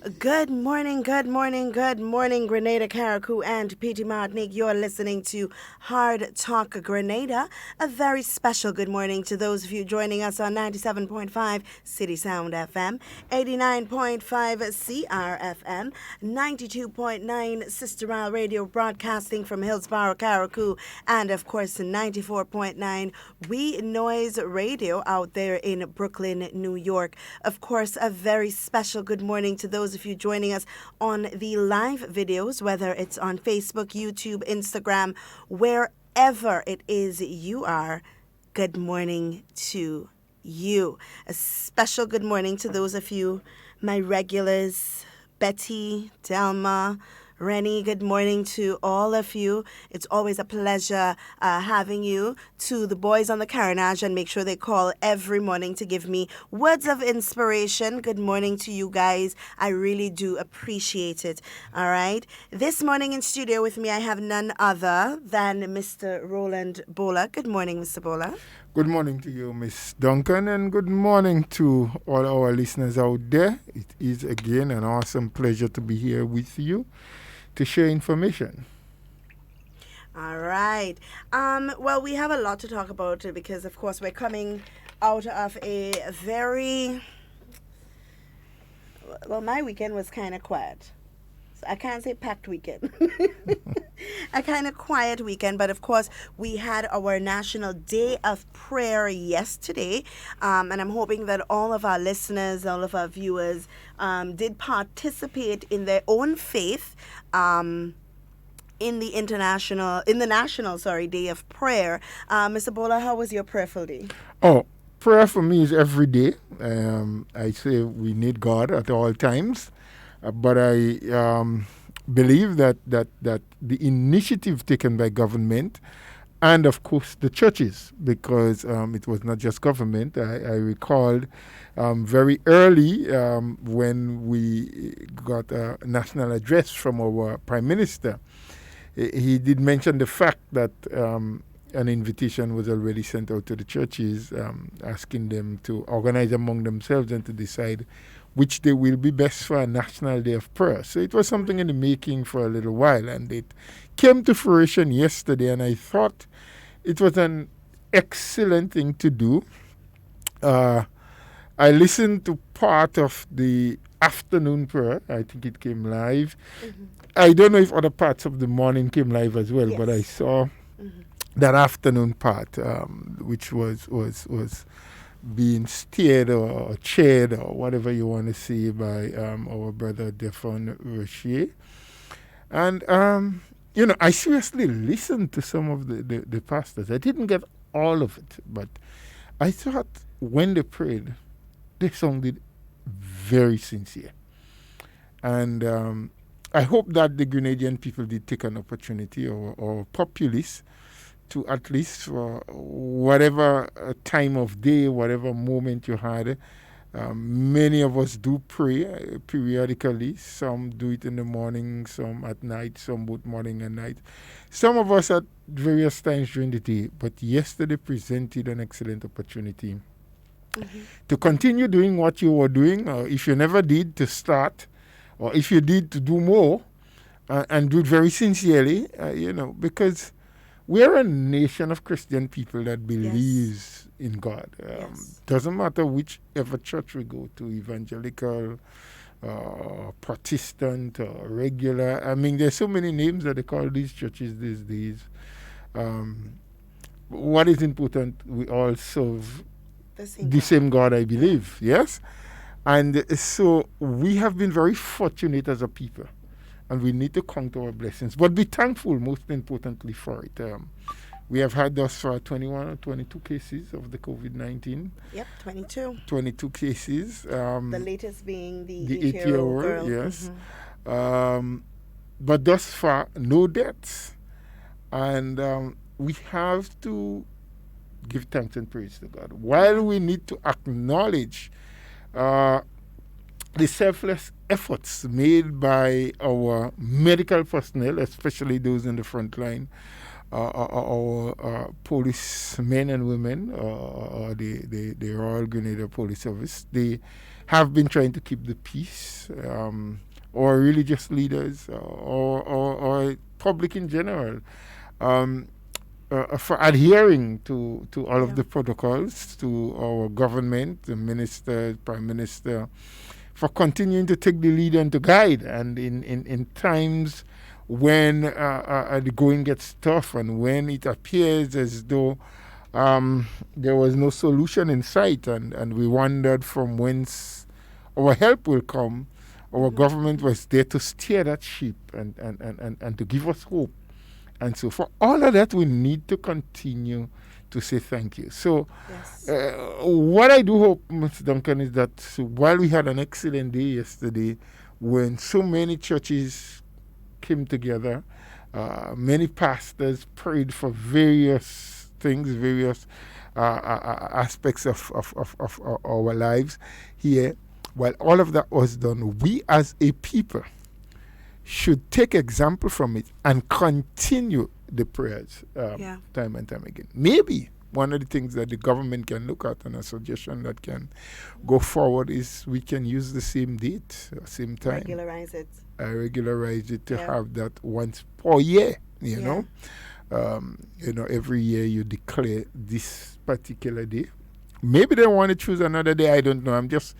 Good morning, Grenada, Carriacou, and P.T. Martinique. You're listening to Hard Talk Grenada. A very special good morning to those of you joining us on 97.5 City Sound FM, 89.5 CRFM, 92.9 Sister Isle Radio broadcasting from Hillsborough, Carriacou, and of course 94.9 We Noise Radio out there in Brooklyn, New York. Of course, a very special good morning to those of you joining us on the live videos, whether it's on Facebook, YouTube, Instagram, wherever it is you are. Good morning to you. A special good morning to those of you, my regulars, Betty, Delma, Rennie. Good morning to all of you. It's always a pleasure having you. To the boys on the carnage, and make sure they call every morning to give me words of inspiration. Good morning to you guys. I really do appreciate it. All right. This morning in studio with me, I have none other than Mr. Roland Bola. Good morning, Mr. Bola. Good morning to you, Miss Duncan, and good morning to all our listeners out there. It is again an awesome pleasure to be here with you to share information. All right. Well, we have a lot to talk about because, of course, we're coming out of a very... Well, my weekend was kind of quiet. So I can't say packed weekend. A kind of quiet weekend, but of course we had our National Day of Prayer yesterday, and I'm hoping that all of our listeners, all of our viewers did participate in their own faith in the National Day of Prayer. Mr. Bola, how was your prayerful day? Oh, prayer for me is every day. I say we need God at all times, but I believe that the initiative taken by government and, of course, the churches, because it was not just government. I recalled very early when we got a national address from our Prime Minister. He did mention the fact that an invitation was already sent out to the churches asking them to organize among themselves and to decide which day will be best for a National Day of Prayer. So it was something in the making for a little while, and it came to fruition yesterday, and I thought it was an excellent thing to do. I listened to part of the afternoon prayer. I think it came live. Mm-hmm. I don't know if other parts of the morning came live as well, yes. But I saw that afternoon part, which was being steered or chaired or whatever you want to say by our brother Defon Rocher. And, I seriously listened to some of the pastors. I didn't get all of it, but I thought when they prayed, they sounded very sincere. And I hope that the Grenadian people did take an opportunity or populace to at least for whatever time of day, whatever moment you had. Many of us do pray periodically. Some do it in the morning, some at night, some both morning and night. Some of us at various times during the day. But yesterday presented an excellent opportunity to continue doing what you were doing, or if you never did, to start, or if you did, to do more, and do it very sincerely, because we're a nation of Christian people that believes in God. Doesn't matter whichever church we go to, evangelical, Protestant, or regular. I mean, there's so many names that they call these churches these days. What is important, we all serve the same God, I believe. Yes? And so we have been very fortunate as a people. And we need to count our blessings. But be thankful, most importantly, for it. We have had thus far 21 or 22 cases of the COVID-19. Yep, 22. 22 cases. The latest being the 8-year-old girl. Yes. But thus far, no deaths. And we have to give thanks and praise to God. While we need to acknowledge the selfless efforts made by our medical personnel, especially those in the front line, our policemen and women, or the Royal Grenada Police Service, they have been trying to keep the peace, or religious leaders, or public in general, for adhering to all of the protocols, to our government, the minister, prime minister, for continuing to take the lead and to guide. And in times when the going gets tough and when it appears as though there was no solution in sight, and we wondered from whence our help will come, our government was there to steer that ship and to give us hope. And so for all of that, we need to continue to say thank you. So what I do hope, Mr. Duncan, is that while we had an excellent day yesterday, when so many churches came together, many pastors prayed for various things, various aspects of our lives here. While all of that was done, we as a people should take example from it and continue the prayers time and time again. Maybe one of the things that the government can look at, and a suggestion that can go forward, is we can use the same date, same time. Regularize it. Regularize it to have that once per year, you know. Every year you declare this particular day. Maybe they want to choose another day, I don't know. I'm just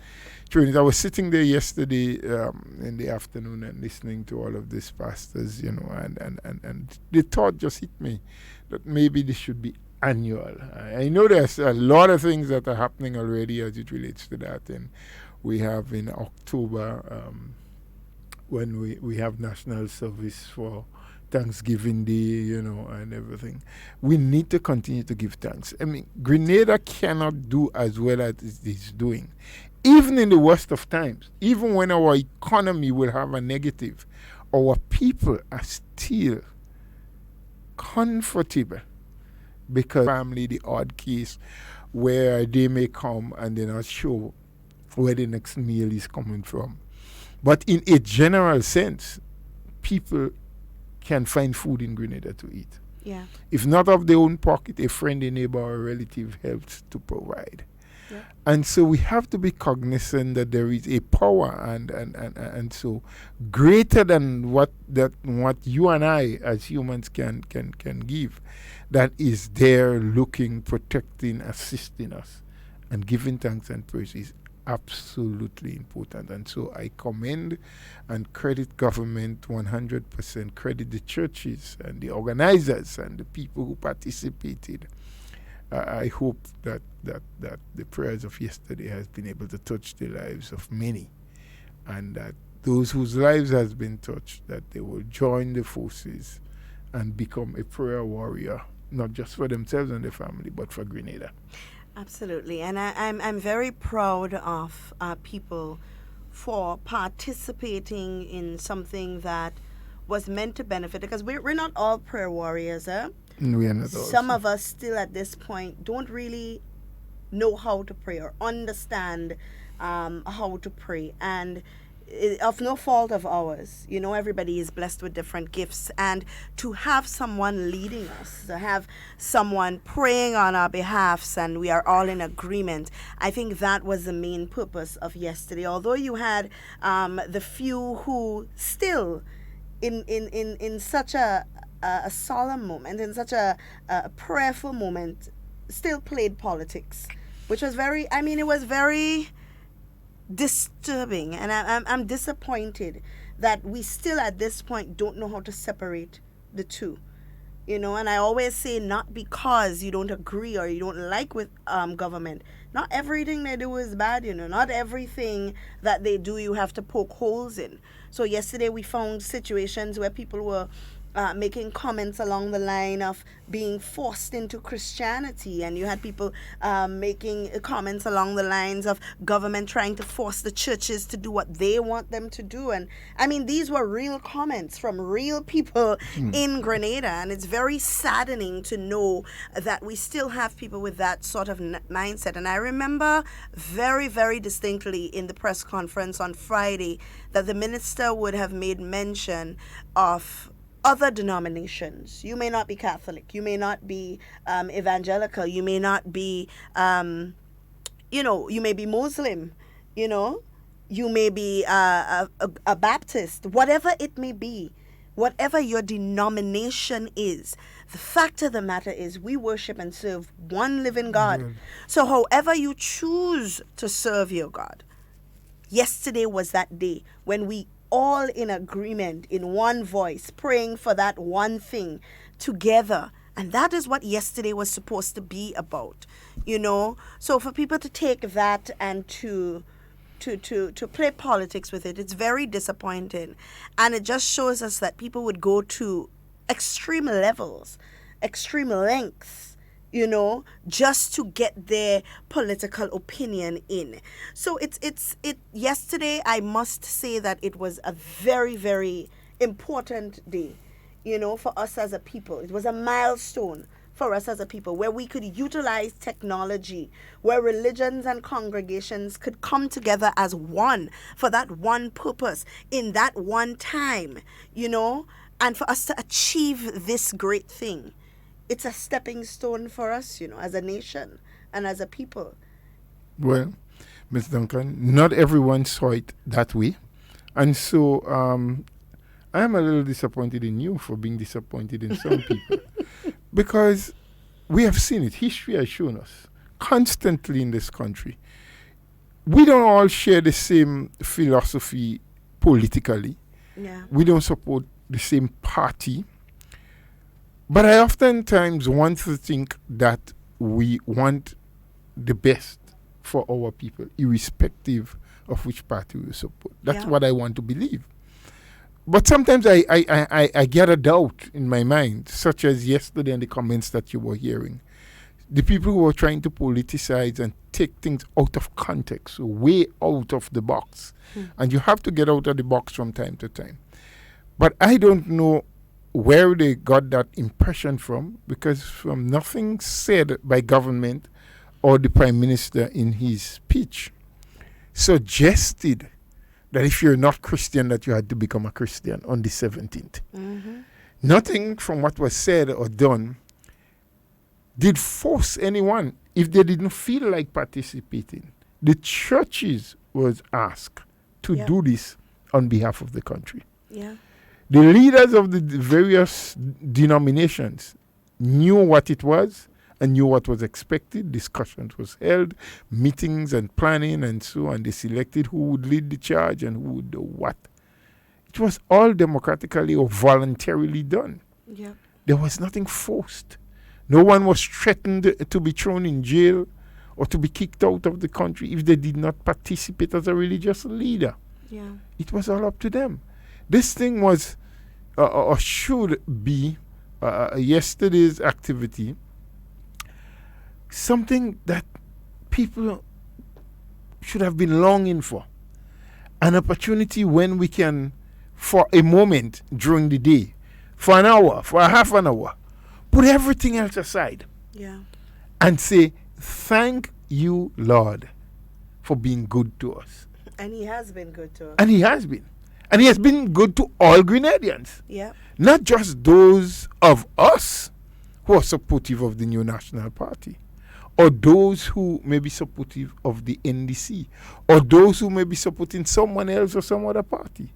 trying it. I was sitting there yesterday in the afternoon and listening to all of these pastors, and the thought just hit me that maybe this should be annual. I know there's a lot of things that are happening already as it relates to that, and we have in October when we have national service for Thanksgiving Day, and everything. We need to continue to give thanks. I mean, Grenada cannot do as well as it is doing. Even in the worst of times, even when our economy will have a negative, our people are still comfortable, because family, the odd case where they may come and they're not sure where the next meal is coming from. But in a general sense, people can find food in Grenada to eat. Yeah. If not of their own pocket, a friend, a neighbor, or a relative helps to provide. Yeah. And so we have to be cognizant that there is a power and so greater than what you and I as humans can give, that is there looking, protecting, assisting us, and giving thanks and praise is absolutely important. And so I commend and credit government 100%, credit the churches and the organizers and the people who participated. I hope that the prayers of yesterday has been able to touch the lives of many, and that those whose lives has been touched, that they will join the forces and become a prayer warrior, not just for themselves and their family, but for Grenada. Absolutely, and I'm very proud of people for participating in something that was meant to benefit, because we're not all prayer warriors, We are not. Some of us still at this point don't really know how to pray or understand how to pray, and of no fault of ours. Everybody is blessed with different gifts, and to have someone leading us, to have someone praying on our behalfs, and we are all in agreement, I think that was the main purpose of yesterday. Although you had the few who still in such a solemn moment, in such a prayerful moment, still played politics, which was it was very disturbing, and I'm disappointed that we still at this point don't know how to separate the two. And I always say, not because you don't agree or you don't like with government. Not everything they do is bad, Not everything that they do you have to poke holes in. So yesterday we found situations where people were making comments along the line of being forced into Christianity, and you had people making comments along the lines of government trying to force the churches to do what they want them to do. And these were real comments from real people in Grenada, and it's very saddening to know that we still have people with that sort of mindset. And I remember very, very distinctly in the press conference on Friday that the minister would have made mention of other denominations. You may not be Catholic, you may not be evangelical, you may not be, you may be Muslim, You know, you may be a Baptist, whatever it may be, whatever your denomination is. The fact of the matter is, we worship and serve one living God. Good. So, however you choose to serve your God, yesterday was that day when we all in agreement, in one voice, praying for that one thing together. And that is what yesterday was supposed to be about, you know. So for people to take that and to play politics with it, it's very disappointing. And it just shows us that people would go to extreme levels, extreme lengths, you know, just to get their political opinion in. So it yesterday, I must say that it was a very, very important day, you know, for us as a people. It was a milestone for us as a people where we could utilize technology, where religions and congregations could come together as one for that one purpose in that one time, you know, and for us to achieve this great thing. It's a stepping stone for us, you know, as a nation and as a people. Well, Ms. Duncan, not everyone saw it that way. And so I am a little disappointed in you for being disappointed in some people. Because we have seen it. History has shown us constantly in this country. We don't all share the same philosophy politically. Yeah. We don't support the same party. But I oftentimes want to think that we want the best for our people, irrespective of which party we support. That's what I want to believe. But sometimes I get a doubt in my mind, such as yesterday and the comments that you were hearing. The people who are trying to politicize and take things out of context, way out of the box. And you have to get out of the box from time to time. But I don't know where they got that impression from, because from nothing said by government or the Prime Minister in his speech suggested that if you're not Christian, that you had to become a Christian on the 17th. Mm-hmm. Nothing from what was said or done did force anyone, if they didn't feel like participating. The churches was asked to do this on behalf of the country. Yeah. The leaders of the various denominations knew what it was and knew what was expected. Discussions was held, meetings and planning and so on. They selected who would lead the charge and who would do what. It was all democratically or voluntarily done. Yeah. There was nothing forced. No one was threatened to be thrown in jail or to be kicked out of the country if they did not participate as a religious leader. Yeah. It was all up to them. This thing was, or should be, yesterday's activity, something that people should have been longing for. An opportunity when we can, for a moment during the day, for an hour, for a half an hour, put everything else aside and say, thank you, Lord, for being good to us. And he has been good to us. And he has been. And he has been good to all Grenadians. Yeah. Not just those of us who are supportive of the new National Party, or those who may be supportive of the NDC, or those who may be supporting someone else or some other party.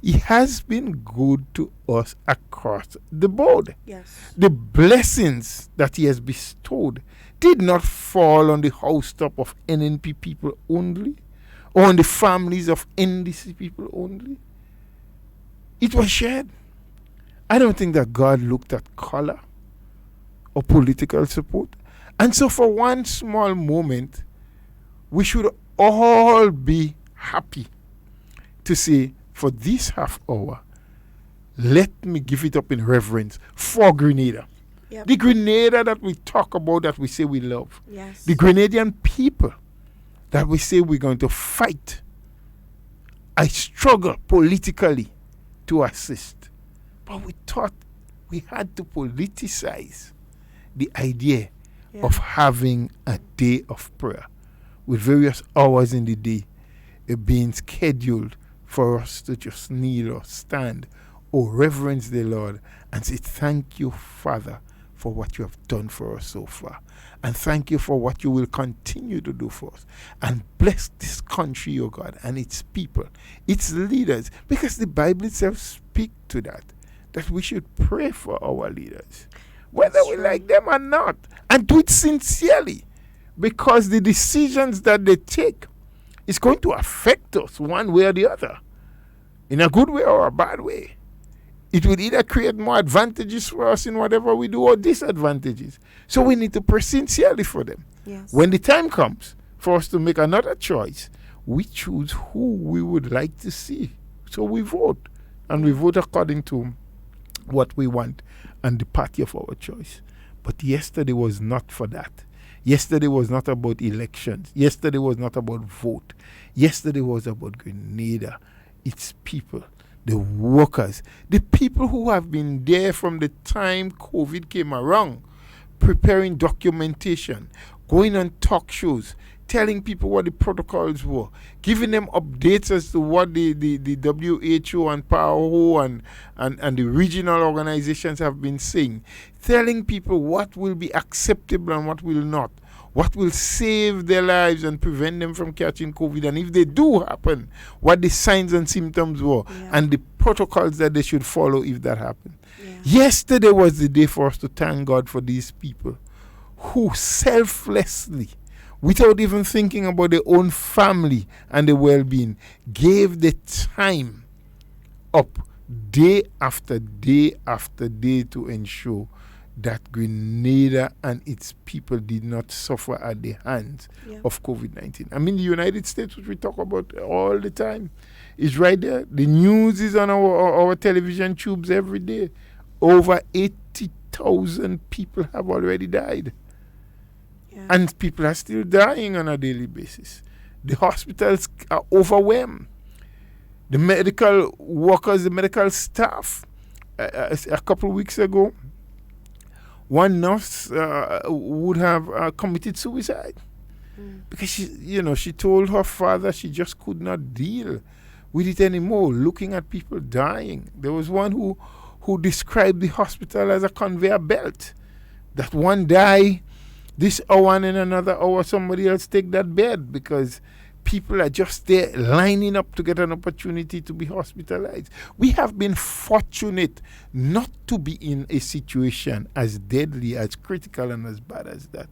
He has been good to us across the board. Yes. The blessings that he has bestowed did not fall on the housetop of NNP people only, or on the families of NDC people only. It was shared. I don't think that God looked at color or political support. And so for one small moment, we should all be happy to say, for this half hour, let me give it up in reverence for Grenada. Yep. The Grenada that we talk about, that we say we love. Yes. The Grenadian people that we say we're going to fight. I struggle politically to assist. But we thought we had to politicize the idea of having a day of prayer with various hours in the day being scheduled for us to just kneel or stand or reverence the Lord and say, thank you, Father, for what you have done for us so far. And thank you for what you will continue to do for us. And bless this country, O God, and its people, its leaders, because the Bible itself speaks to that we should pray for our leaders, whether we like them or not, and do it sincerely, because the decisions that they take is going to affect us one way or the other, in a good way or a bad way. It will either create more advantages for us in whatever we do or disadvantages. So we need to pray sincerely for them. Yes. When the time comes for us to make another choice, we choose who we would like to see. So we vote, and we vote according to what we want and the party of our choice. But yesterday was not for that. Yesterday was not about elections. Yesterday was not about vote. Yesterday was about Grenada, its people, the workers, the people who have been there from the time COVID came around, preparing documentation, going on talk shows, telling people what the protocols were, giving them updates as to what the WHO and PAHO and the regional organizations have been saying, telling people what will be acceptable and what will not, what will save their lives and prevent them from catching COVID, and if they do happen, what the signs and symptoms were, and the protocols that they should follow if that happened. Yesterday was the day for us to thank God for these people who selflessly, without even thinking about their own family and their well-being, gave the time up day after day after day to ensure that Grenada and its people did not suffer at the hands of COVID-19. I mean, the United States, which we talk about all the time, is right there. The news is on our television tubes every day. Over 80,000 people have already died. And people are still dying on a daily basis. The hospitals are overwhelmed. The medical workers, the medical staff, a couple of weeks ago, one nurse would have committed suicide because she told her father she just could not deal with it anymore, looking at people dying. There was one who described the hospital as a conveyor belt, that one die this hour and in another hour somebody else take that bed, because people are just there lining up to get an opportunity to be hospitalized. We have been fortunate not to be in a situation as deadly, as critical, and as bad as that.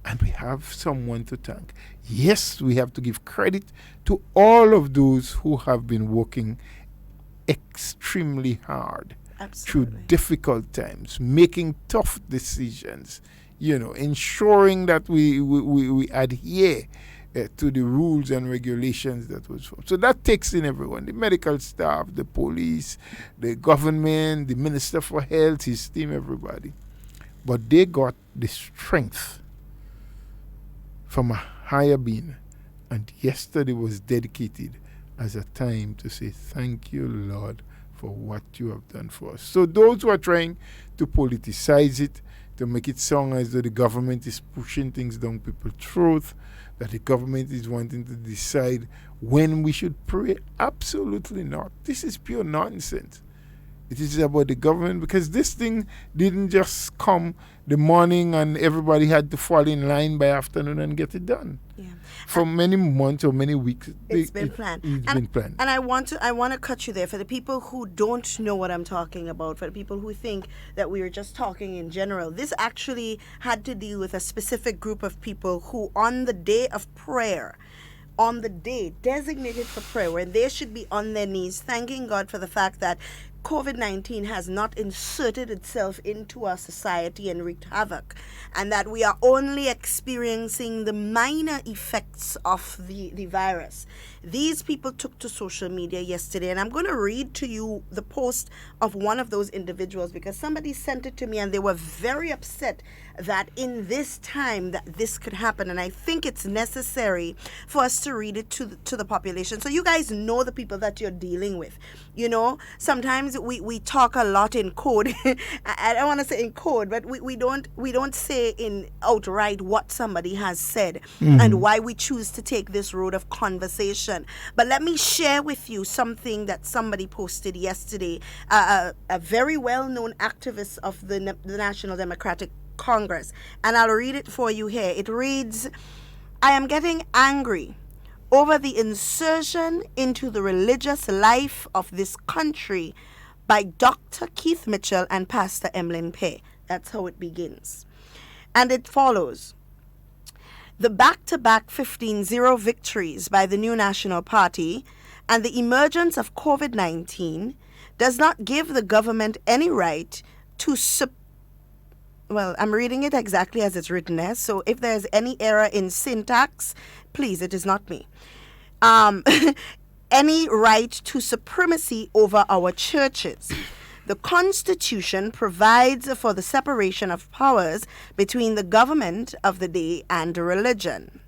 And we have someone to thank. Yes, we have to give credit to all of those who have been working extremely hard through difficult times, making tough decisions, ensuring that we adhere to the rules and regulations that was formed. So that takes in everyone, the medical staff, the police, the government, the Minister for Health, his team, everybody. But they got the strength from a higher being. And yesterday was dedicated as a time to say, thank you, Lord, for what you have done for us. So those who are trying to politicize it, to make it sound as though the government is pushing things down people's throats, that the government is wanting to decide when we should pray, absolutely not. This is pure nonsense. It is about the government, because this thing didn't just come the morning and everybody had to fall in line by afternoon and get it done. For many months or many weeks, it's been planned. And I want to cut you there for the people who don't know what I'm talking about, for the people who think that we were just talking in general. This actually had to deal with a specific group of people who, on the day of prayer, on the day designated for prayer, where they should be on their knees thanking God for the fact that COVID-19 has not inserted itself into our society and wreaked havoc, and that we are only experiencing the minor effects of the virus. These people took to social media yesterday, and I'm going to read to you the post of one of those individuals, because somebody sent it to me and they were very upset that in this time that this could happen, and I think it's necessary for us to read it to the population, so you guys know the people that you're dealing with. Sometimes sometimes we talk a lot in code. I don't want to say in code, but we don't say in outright what somebody has said and why we choose to take this road of conversation. But let me share with you something that somebody posted yesterday. A very well-known activist of the National Democratic Congress, and I'll read it for you here. It reads, "I am getting angry over the insertion into the religious life of this country by Dr. Keith Mitchell and Pastor Emlyn Pay." That's how it begins. And it follows, "The back-to-back 15-0 victories by the new National Party and the emergence of COVID-19 does not give the government any right to well, I'm reading it exactly as it's written there, so if there's any error in syntax, please, it is not me. Any right to supremacy over our churches. The Constitution provides for the separation of powers between the government of the day and religion.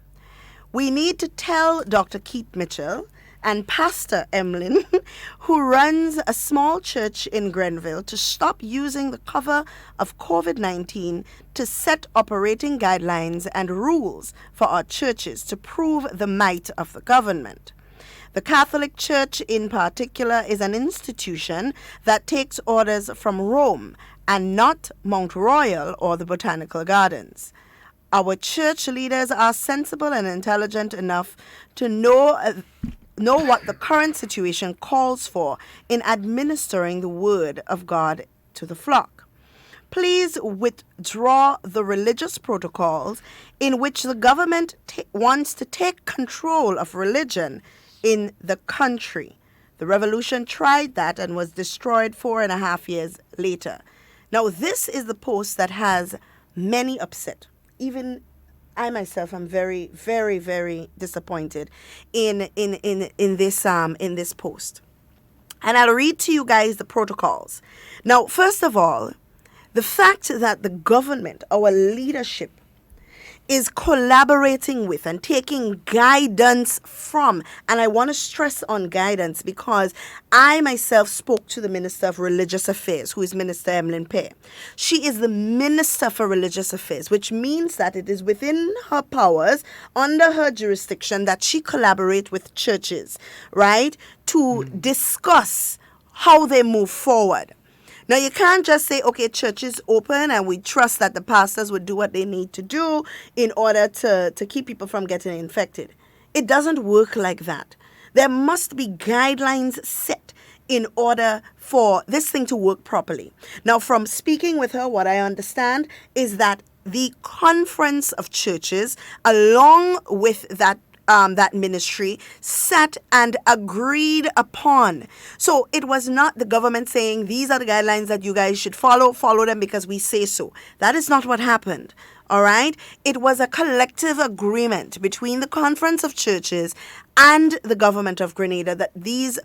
We need to tell Dr. Keith Mitchell and Pastor Emlyn, who runs a small church in Grenville, to stop using the cover of COVID-19 to set operating guidelines and rules for our churches to prove the might of the government. The Catholic Church in particular is an institution that takes orders from Rome and not Mount Royal or the Botanical Gardens. Our church leaders are sensible and intelligent enough to know what the current situation calls for in administering the word of God to the flock. Please withdraw the religious protocols in which the government wants to take control of religion in the country. The revolution tried that and was destroyed 4.5 years later." Now, this is the post that has many upset. Even I myself am very, very, very disappointed in this post. And I'll read to you guys the protocols. Now, first of all, the fact that the government, our leadership, is collaborating with and taking guidance from, and I want to stress on guidance because I myself spoke to the Minister of Religious Affairs, who is Minister Emlyn Pay. She is the Minister for Religious Affairs, which means that it is within her powers, under her jurisdiction, that she collaborate with churches, right, to discuss how they move forward. Now, you can't just say, okay, church is open and we trust that the pastors would do what they need to do in order to keep people from getting infected. It doesn't work like that. There must be guidelines set in order for this thing to work properly. Now, from speaking with her, what I understand is that the Conference of Churches, along with that ministry, sat and agreed upon. So it was not the government saying, these are the guidelines that you guys should follow them because we say so. That is not what happened. All right? It was a collective agreement between the Conference of Churches and the government of Grenada that these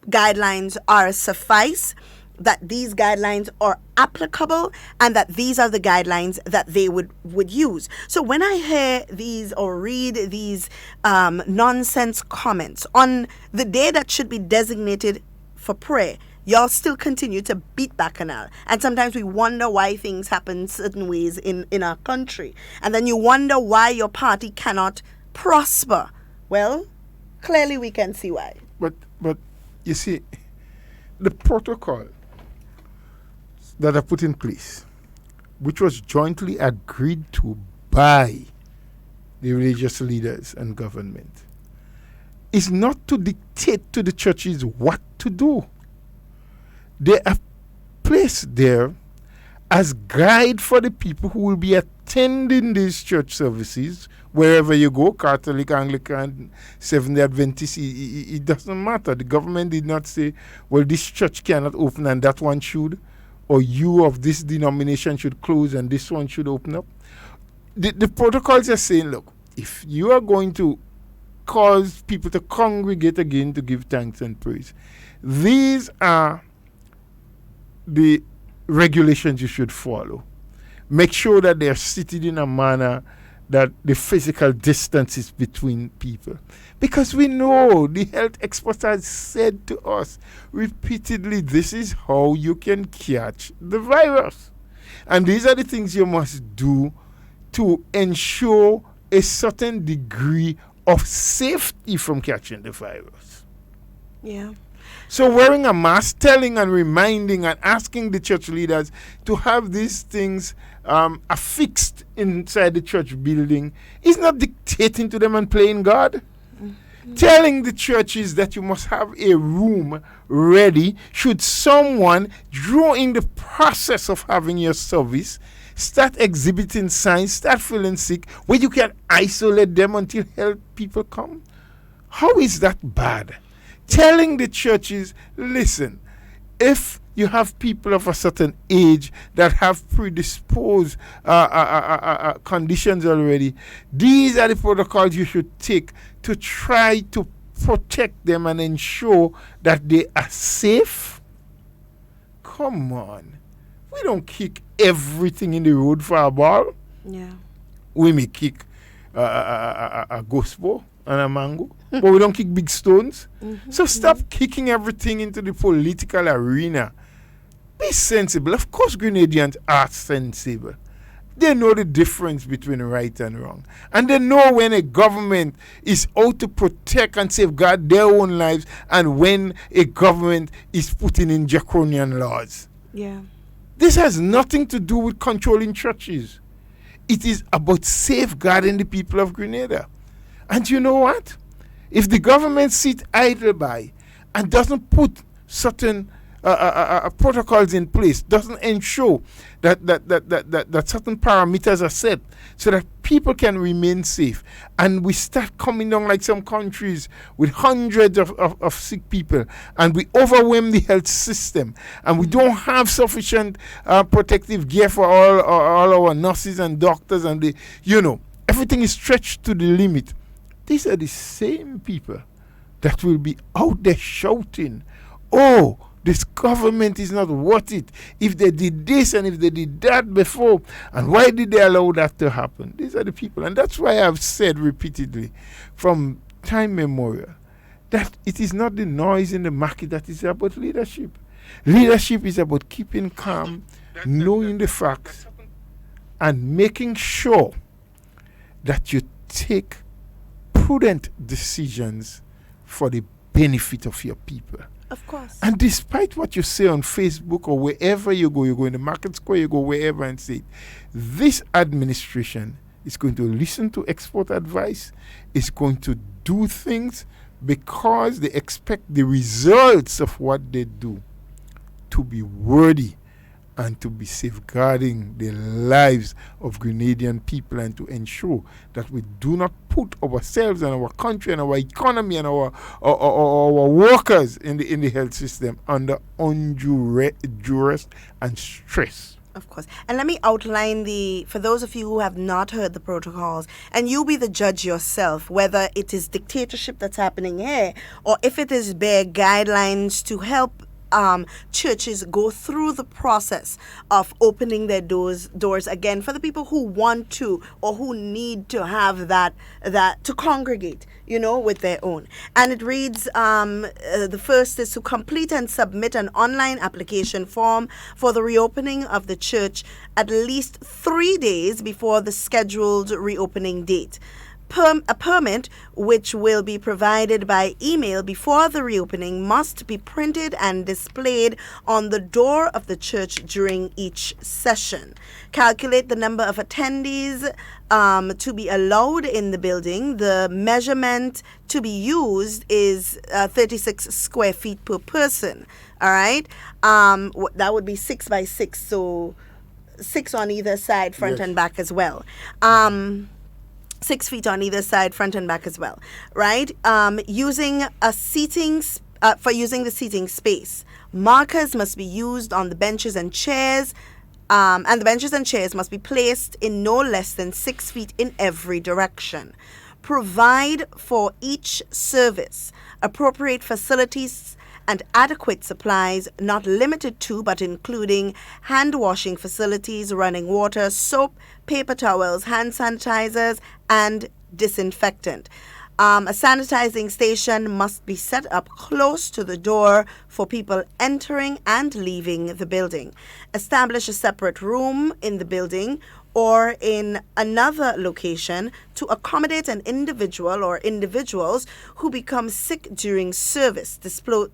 guidelines are suffice, that these guidelines are applicable, and that these are the guidelines that they would use. So when I hear these or read these nonsense comments on the day that should be designated for prayer, y'all still continue to beat bacchanal. And sometimes we wonder why things happen certain ways in our country. And then you wonder why your party cannot prosper. Well, clearly we can see why. But you see, the protocol that are put in place, which was jointly agreed to by the religious leaders and government, is not to dictate to the churches what to do. They are placed there as guide for the people who will be attending these church services wherever you go, Catholic, Anglican, Seventh-day Adventist, it doesn't matter. The government did not say, well, this church cannot open and that one should, or you of this denomination should close and this one should open up. The protocols are saying, look, if you are going to cause people to congregate again to give thanks and praise, these are the regulations you should follow. Make sure that they are seated in a manner that the physical distances between people. Because we know the health experts have said to us repeatedly, this is how you can catch the virus. And these are the things you must do to ensure a certain degree of safety from catching the virus. Yeah. So wearing a mask, telling and reminding and asking the church leaders to have these things affixed inside the church building is not dictating to them and playing God. Telling the churches that you must have a room ready should someone, during the process of having your service, start exhibiting signs, start feeling sick, where you can isolate them until health people come. How is that bad? Telling the churches, listen, if you have people of a certain age that have predisposed conditions already, these are the protocols you should take to try to protect them and ensure that they are safe. Come on. We don't kick everything in the road for a ball. Yeah. We may kick a gospel and a mango, but we don't kick big stones. So stop kicking everything into the political arena. Be sensible. Of course, Grenadians are sensible. They know the difference between right and wrong. And they know when a government is out to protect and safeguard their own lives and when a government is putting in draconian laws. Yeah. This has nothing to do with controlling churches. It is about safeguarding the people of Grenada. And you know what? If the government sits idle by and doesn't put certain protocols in place, doesn't ensure that certain parameters are set so that people can remain safe, and we start coming down like some countries with hundreds of sick people, and we overwhelm the health system, and we don't have sufficient protective gear for all our nurses and doctors, and everything is stretched to the limit. These are the same people that will be out there shouting, oh, this government is not worth it. If they did this and if they did that before, and why did they allow that to happen? These are the people. And that's why I've said repeatedly from time memorial that it is not the noise in the market that is about leadership. Leadership is about keeping calm, knowing the facts, and making sure that you take prudent decisions for the benefit of your people. Of course. And despite what you say on Facebook or wherever you go in the market square, you go wherever and say, this administration is going to listen to expert advice, is going to do things because they expect the results of what they do to be worthy and to be safeguarding the lives of Grenadian people, and to ensure that we do not put ourselves and our country and our economy and our workers in the health system under undue duress and stress. Of course. And let me outline for those of you who have not heard the protocols, and you be the judge yourself, whether it is dictatorship that's happening here or if it is bare guidelines to help churches go through the process of opening their doors again for the people who want to or who need to have that to congregate, with their own. And it reads, the first is to complete and submit an online application form for the reopening of the church at least 3 days before the scheduled reopening date. A permit, which will be provided by email before the reopening, must be printed and displayed on the door of the church during each session. Calculate the number of attendees to be allowed in the building. The measurement to be used is 36 square feet per person. All right? That would be 6 by 6, so 6 on either side, front and back as well. 6 feet on either side, front and back as well, right? Using the seating space, markers must be used on the benches and chairs, and the benches and chairs must be placed in no less than 6 feet in every direction. Provide for each service appropriate facilities and adequate supplies, not limited to but including hand washing facilities, running water, soap, paper towels, hand sanitizers, and disinfectant. A sanitizing station must be set up close to the door for people entering and leaving the building. Establish a separate room in the building or in another location to accommodate an individual or individuals who become sick during service,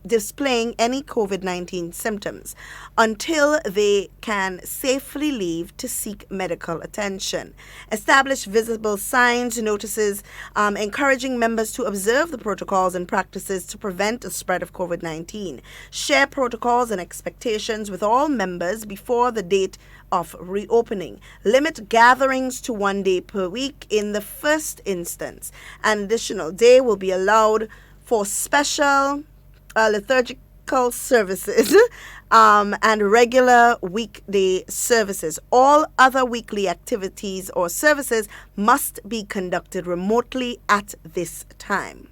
displaying any COVID-19 symptoms, until they can safely leave to seek medical attention. Establish visible signs, notices, encouraging members to observe the protocols and practices to prevent the spread of COVID-19. Share protocols and expectations with all members before the date of reopening. Limit gatherings to 1 day per week in the first instance. An additional day will be allowed for special liturgical services and regular weekday services. All other weekly activities or services must be conducted remotely at this time.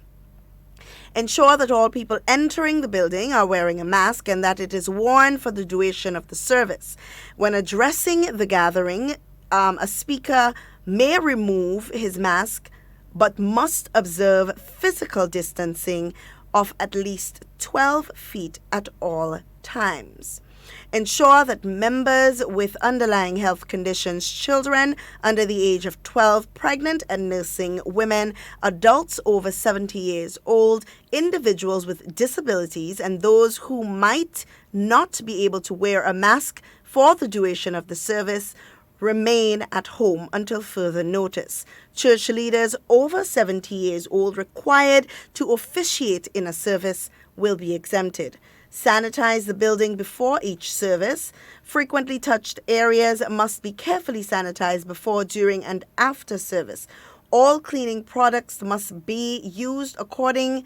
Ensure that all people entering the building are wearing a mask and that it is worn for the duration of the service. When addressing the gathering, a speaker may remove his mask but must observe physical distancing of at least 12 feet at all times. Ensure that members with underlying health conditions, children under the age of 12, pregnant and nursing women, adults over 70 years old, individuals with disabilities, and those who might not be able to wear a mask for the duration of the service remain at home until further notice. Church leaders over 70 years old required to officiate in a service will be exempted. Sanitize the building before each service. Frequently touched areas must be carefully sanitized before, during, and after service. All cleaning products must be used according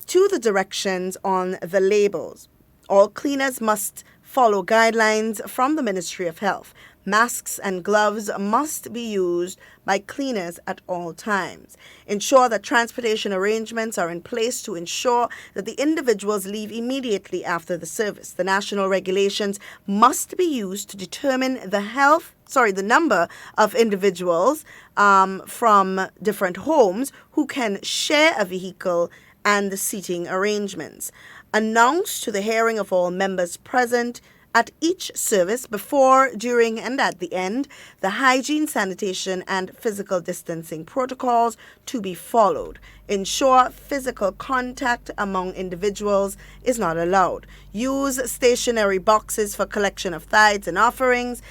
to the directions on the labels. All cleaners must follow guidelines from the Ministry of Health. Masks and gloves must be used by cleaners at all times. Ensure that transportation arrangements are in place to ensure that the individuals leave immediately after the service. The national regulations must be used to determine the number of individuals from different homes who can share a vehicle and the seating arrangements. Announce to the hearing of all members present at each service, before, during, and at the end, the hygiene, sanitation, and physical distancing protocols to be followed. Ensure physical contact among individuals is not allowed. Use stationary boxes for collection of tithes and offerings.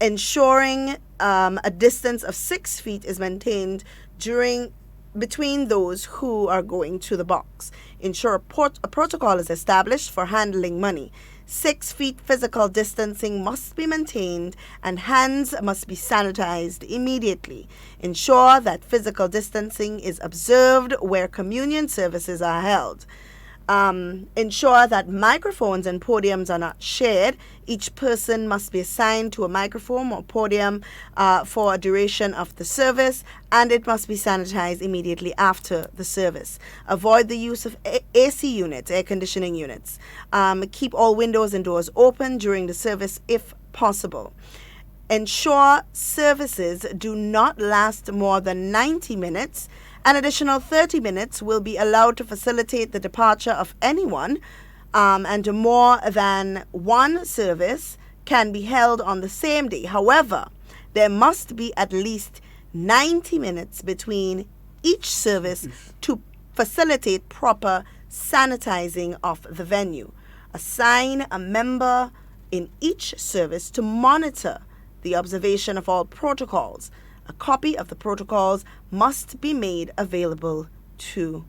Ensuring a distance of 6 feet is maintained between those who are going to the box. Ensure a protocol is established for handling money. 6 feet physical distancing must be maintained and hands must be sanitized immediately. Ensure that physical distancing is observed where communion services are held. Ensure that microphones and podiums are not shared. Each person must be assigned to a microphone or podium for a duration of the service, and it must be sanitized immediately after the service. Avoid the use of AC units, air conditioning units. Keep all windows and doors open during the service if possible. Ensure services do not last more than 90 minutes. An additional 30 minutes will be allowed to facilitate the departure of anyone, and more than one service can be held on the same day. However, there must be at least 90 minutes between each service to facilitate proper sanitizing of the venue. Assign a member in each service to monitor the observation of all protocols. A copy of the protocols must be made available to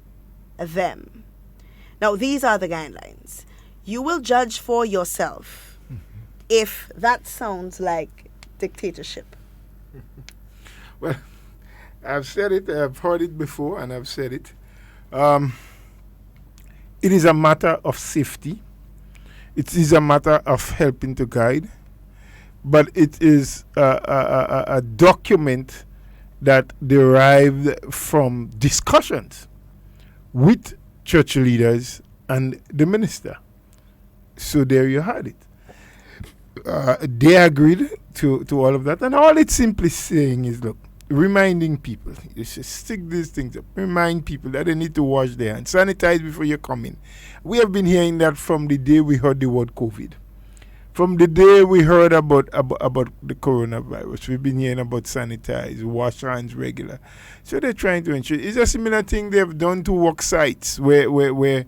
them. Now, these are the guidelines. You will judge for yourself if that sounds like dictatorship. Well, I've said it, I've heard it before, and I've said it. It is a matter of safety. It is a matter of helping to guide. But it is a document that derived from discussions with church leaders and the minister. So there you had it. They agreed to all of that, and all it's simply saying is, look, reminding people, you should stick these things up, remind people that they need to wash their hands, sanitize before you come in. We have been hearing that from the day we heard the word COVID. From the day we heard about the coronavirus, we've been hearing about sanitize, wash hands regular. So they're trying to ensure. It's a similar thing they've done to work sites where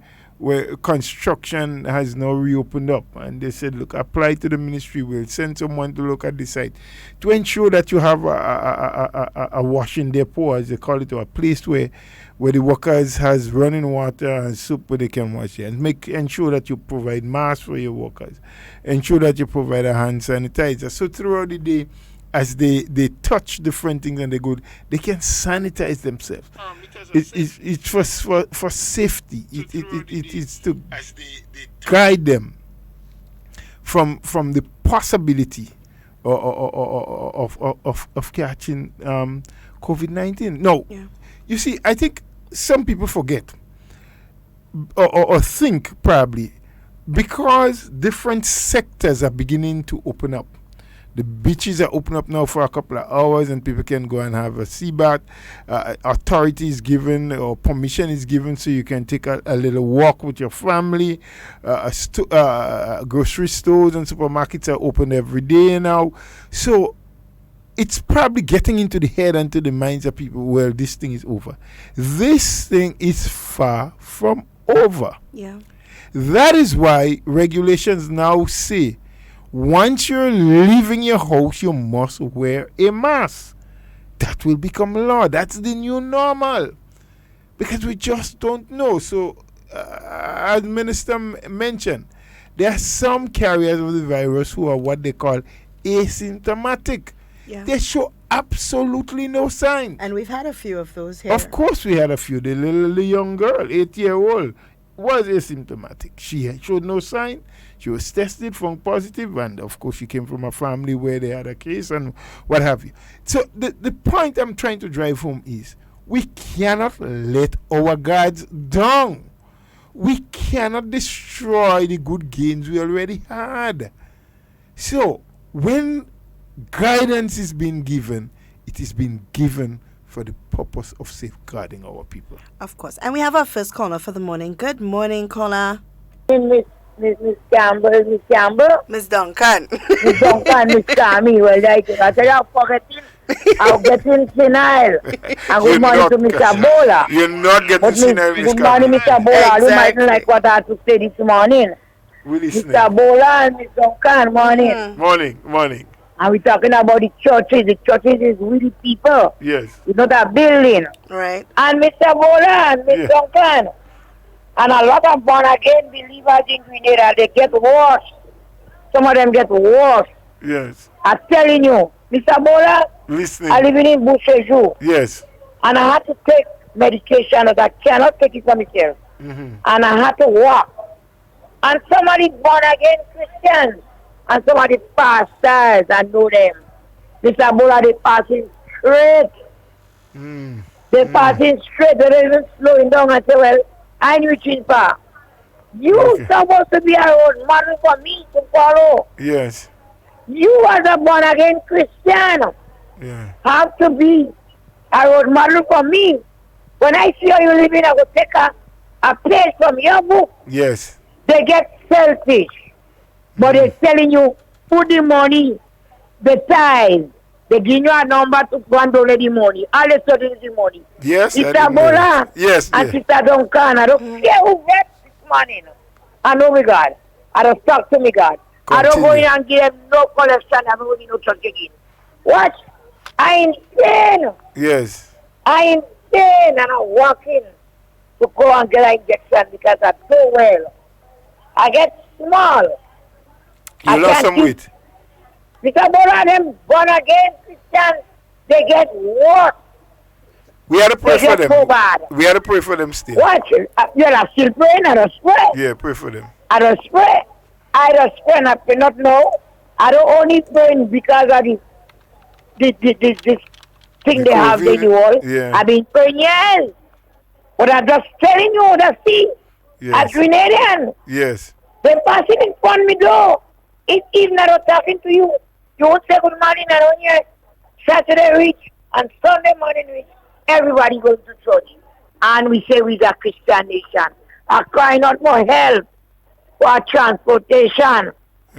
construction has now reopened up, and they said, look, apply to the ministry, we'll send someone to look at the site to ensure that you have a washing depot, as they call it, or a place where the workers has running water and soap where they can wash it, and ensure that you provide masks for your workers, ensure that you provide a hand sanitizer. So throughout the day, as they touch different things and they can sanitize themselves. It's for safety. It is to guide them from the possibility of catching COVID-19. No, you see, I think some people forget or think probably because different sectors are beginning to open up. The beaches are open up now for a couple of hours and people can go and have a sea bath. Authority is given or permission is given so you can take a little walk with your family. Grocery stores and supermarkets are open every day now. So it's probably getting into the head and to the minds of people, well, this thing is over. This thing is far from over. Yeah. That is why regulations now say once you're leaving your house, you must wear a mask. That will become law. That's the new normal. Because we just don't know. So, as Minister mentioned, there are some carriers of the virus who are what they call asymptomatic. Yeah. They show absolutely no sign. And we've had a few of those here. Of course we had a few. The little young girl, 8-year-old, was asymptomatic. She showed no sign. She was tested, found positive, and of course she came from a family where they had a case and what have you. So the point I'm trying to drive home is we cannot let our guards down. We cannot destroy the good gains we already had. So when guidance is being given, it is being given for the purpose of safeguarding our people. Of course. And we have our first caller for the morning. Good morning, caller. Miss Campbell. Miss Duncan. Miss Duncan, Miss Cammy. Well, I tell you, I'm forgetting. I'm getting senile. And good morning to Mr. Bola. You're not getting senile, Miss Cammy. Good morning, Mr. Bola. You might like what I have to say this morning. Mr. Bola and Miss Duncan, morning. Morning. And we're talking about the churches. The churches is with the people. Yes. It's not a building. Right. And Mr. Bola and Miss Duncan. And a lot of born-again believers in Grenada, they get worse. Some of them get worse. Yes. I'm telling you, Mr. Bola, listening. I live in Boucherjou. Yes. And I had to take medication that I cannot take it for myself. Mm-hmm. And I had to walk. And somebody born-again Christians and some of the pastors, I know them. Mr. Bola, they passing straight. They passing straight. They're even slowing down and say, well, I knew it far. You supposed to be a role model for me to follow. Yes. You as a born again Christian have to be a role model for me. When I see how you living, I will take a page from your book. Yes. They get selfish. But they're telling you, put the money, the tithe. They give you a number to go and donate the money. All the sudden the money. Yes. Mr. Bola. Yes. And Sister Duncan. I don't care who gets this money. I know me God. I don't talk to me God. Continue. I don't go in and give them no collection. I don't go in no church again. What? I insane. Yes. I insane. And I'm walking to go and get an injection because I'm so well. I get small. You lost some weight. Because Bola, them born again Christians, they get worse. We had to pray They for get them. so bad. We had to pray for them still. What? You're still praying? I don't spray. Yeah, pray for them. I don't spray. I don't spray and I cannot know. I don't only pray because of this thing they have in the wall. Yeah. I've been praying years. But I'm just telling you the thing. Yes. As Grenadian. Yes. They're passing in front of me though. If even not talking to you, you won't say good morning around here. Saturday reach and Sunday morning reach. Everybody goes to church. And we say we're a Christian nation. Are crying out for help, for transportation,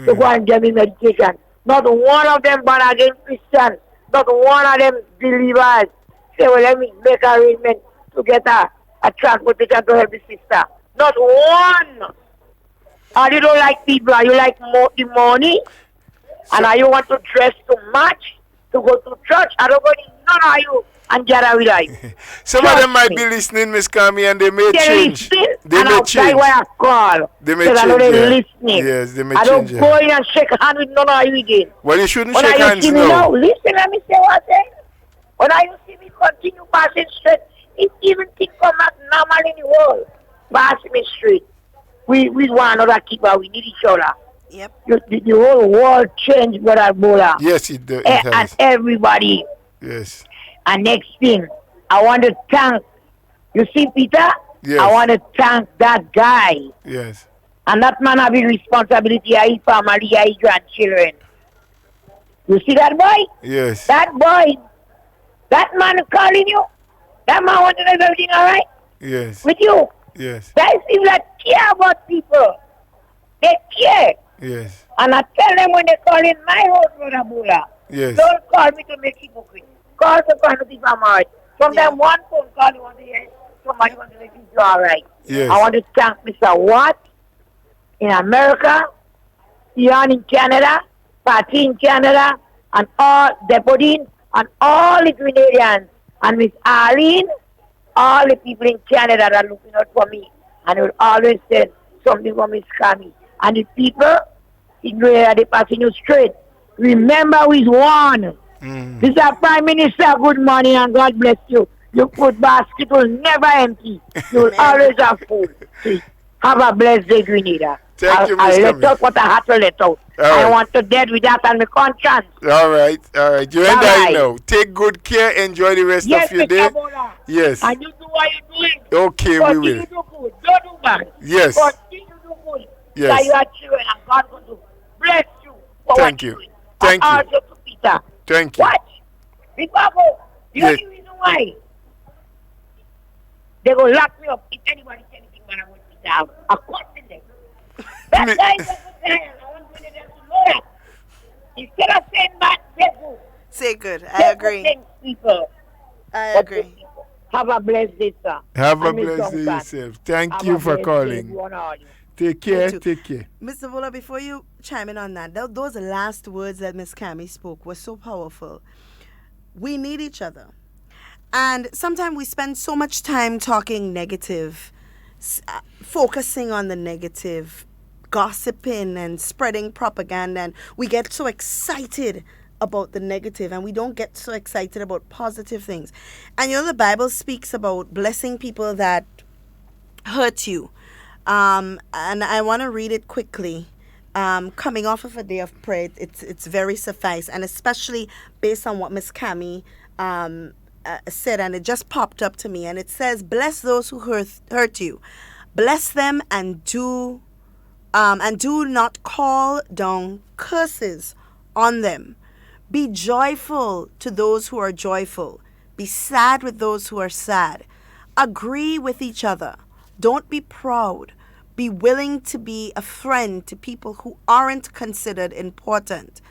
to go and get me medication. Not one of them born again Christian. Not one of them believers. Say, well, let me make arrangement to get a transportation to help the sister. Not one. And you don't like people, you like the money, and you want to dress too much to go to church. I don't need none of you and gather with us. Some of them might be listening, Miss Kami, and they may change. They may change. Why I call. They may change. I know they're listening. Yes, they may I change. don't go in and shake hands with none of you again. Well, you shouldn't When shake hands now. Listen, let me say what I say. When you see me continue passing straight, if even things come out normal in the world, pass me straight. We one another keeper. We need each other. Yep. The whole world changed, Brother Bola. Yes, it does. And everybody. Yes. And next thing, I want to thank, you see, Peter? Yes. I want to thank that guy. Yes. And that man having responsibility of his family, of his grandchildren. You see that boy? Yes. That boy, that man calling you, that man wants to know everything all right? Yes. With you. Yes. That is people that care about people. They care. Yes. And I tell them when they call in my house, Brother Bola, Yes. don't call me to make hypocrite. Call to kind of people I'm all right. Sometimes one phone call you want to hear somebody wants to make you all right. Yes. I want to thank Mr. Watt in America, Ian in Canada, Patty in Canada, and all Deputy and all the Grenadians, and Miss Arlene, all the people in Canada that are looking out for me, and will always say something for Miss Kami. And the people in Grenada, they passing you straight. Remember who's one. Mr. Prime Minister, good morning and God bless you. Your food basket will never empty. You will always have food. See, have a blessed day, Grenada. Thank you, Miss I'll Kami. let out what I have to let out. I want to dead with that on my conscience. All right. All right. You and Bye-bye. I know. Take good care. Enjoy the rest Yes, of your Mr. day. Bola. Yes. And you do what you're doing. Okay, we Continue will. to do good. Don't do bad. Yes. Continue to do good. Yes. That you are children and God going to bless you for Thank what you. you're doing. Thank and you. also to Peter. Thank you. What? Big Babo, the Yes. only reason why they go lock me up if anybody say anything when I want Peter. I'm cutting them. That Me- guy is a good guy and I want to them to know that. Instead of saying bad, say good. Say good. I Say good agree. things, people. I But good agree. people. Have a blessed day, sir. Have a And Miss blessed day Duncan, yourself. Thank have you a for blessed calling. day, one and all. Take care. too. Take care. Mr. Vola, before you chime in on that, those last words that Miss Kami spoke were so powerful. We need each other. And sometimes we spend so much time talking negative, focusing on the negative, gossiping and spreading propaganda. And we get so excited about the negative and we don't get so excited about positive things. And you know, the Bible speaks about blessing people that hurt you. And I want to read it quickly. Coming off of a day of prayer, it's very suffice, and especially based on what Miss Kami said, and it just popped up to me, and it says, "Bless those who hurt you, bless them, and do not call down curses on them. Be joyful to those who are joyful. Be sad with those who are sad. Agree with each other. Don't be proud. Be willing to be a friend to people who aren't considered important.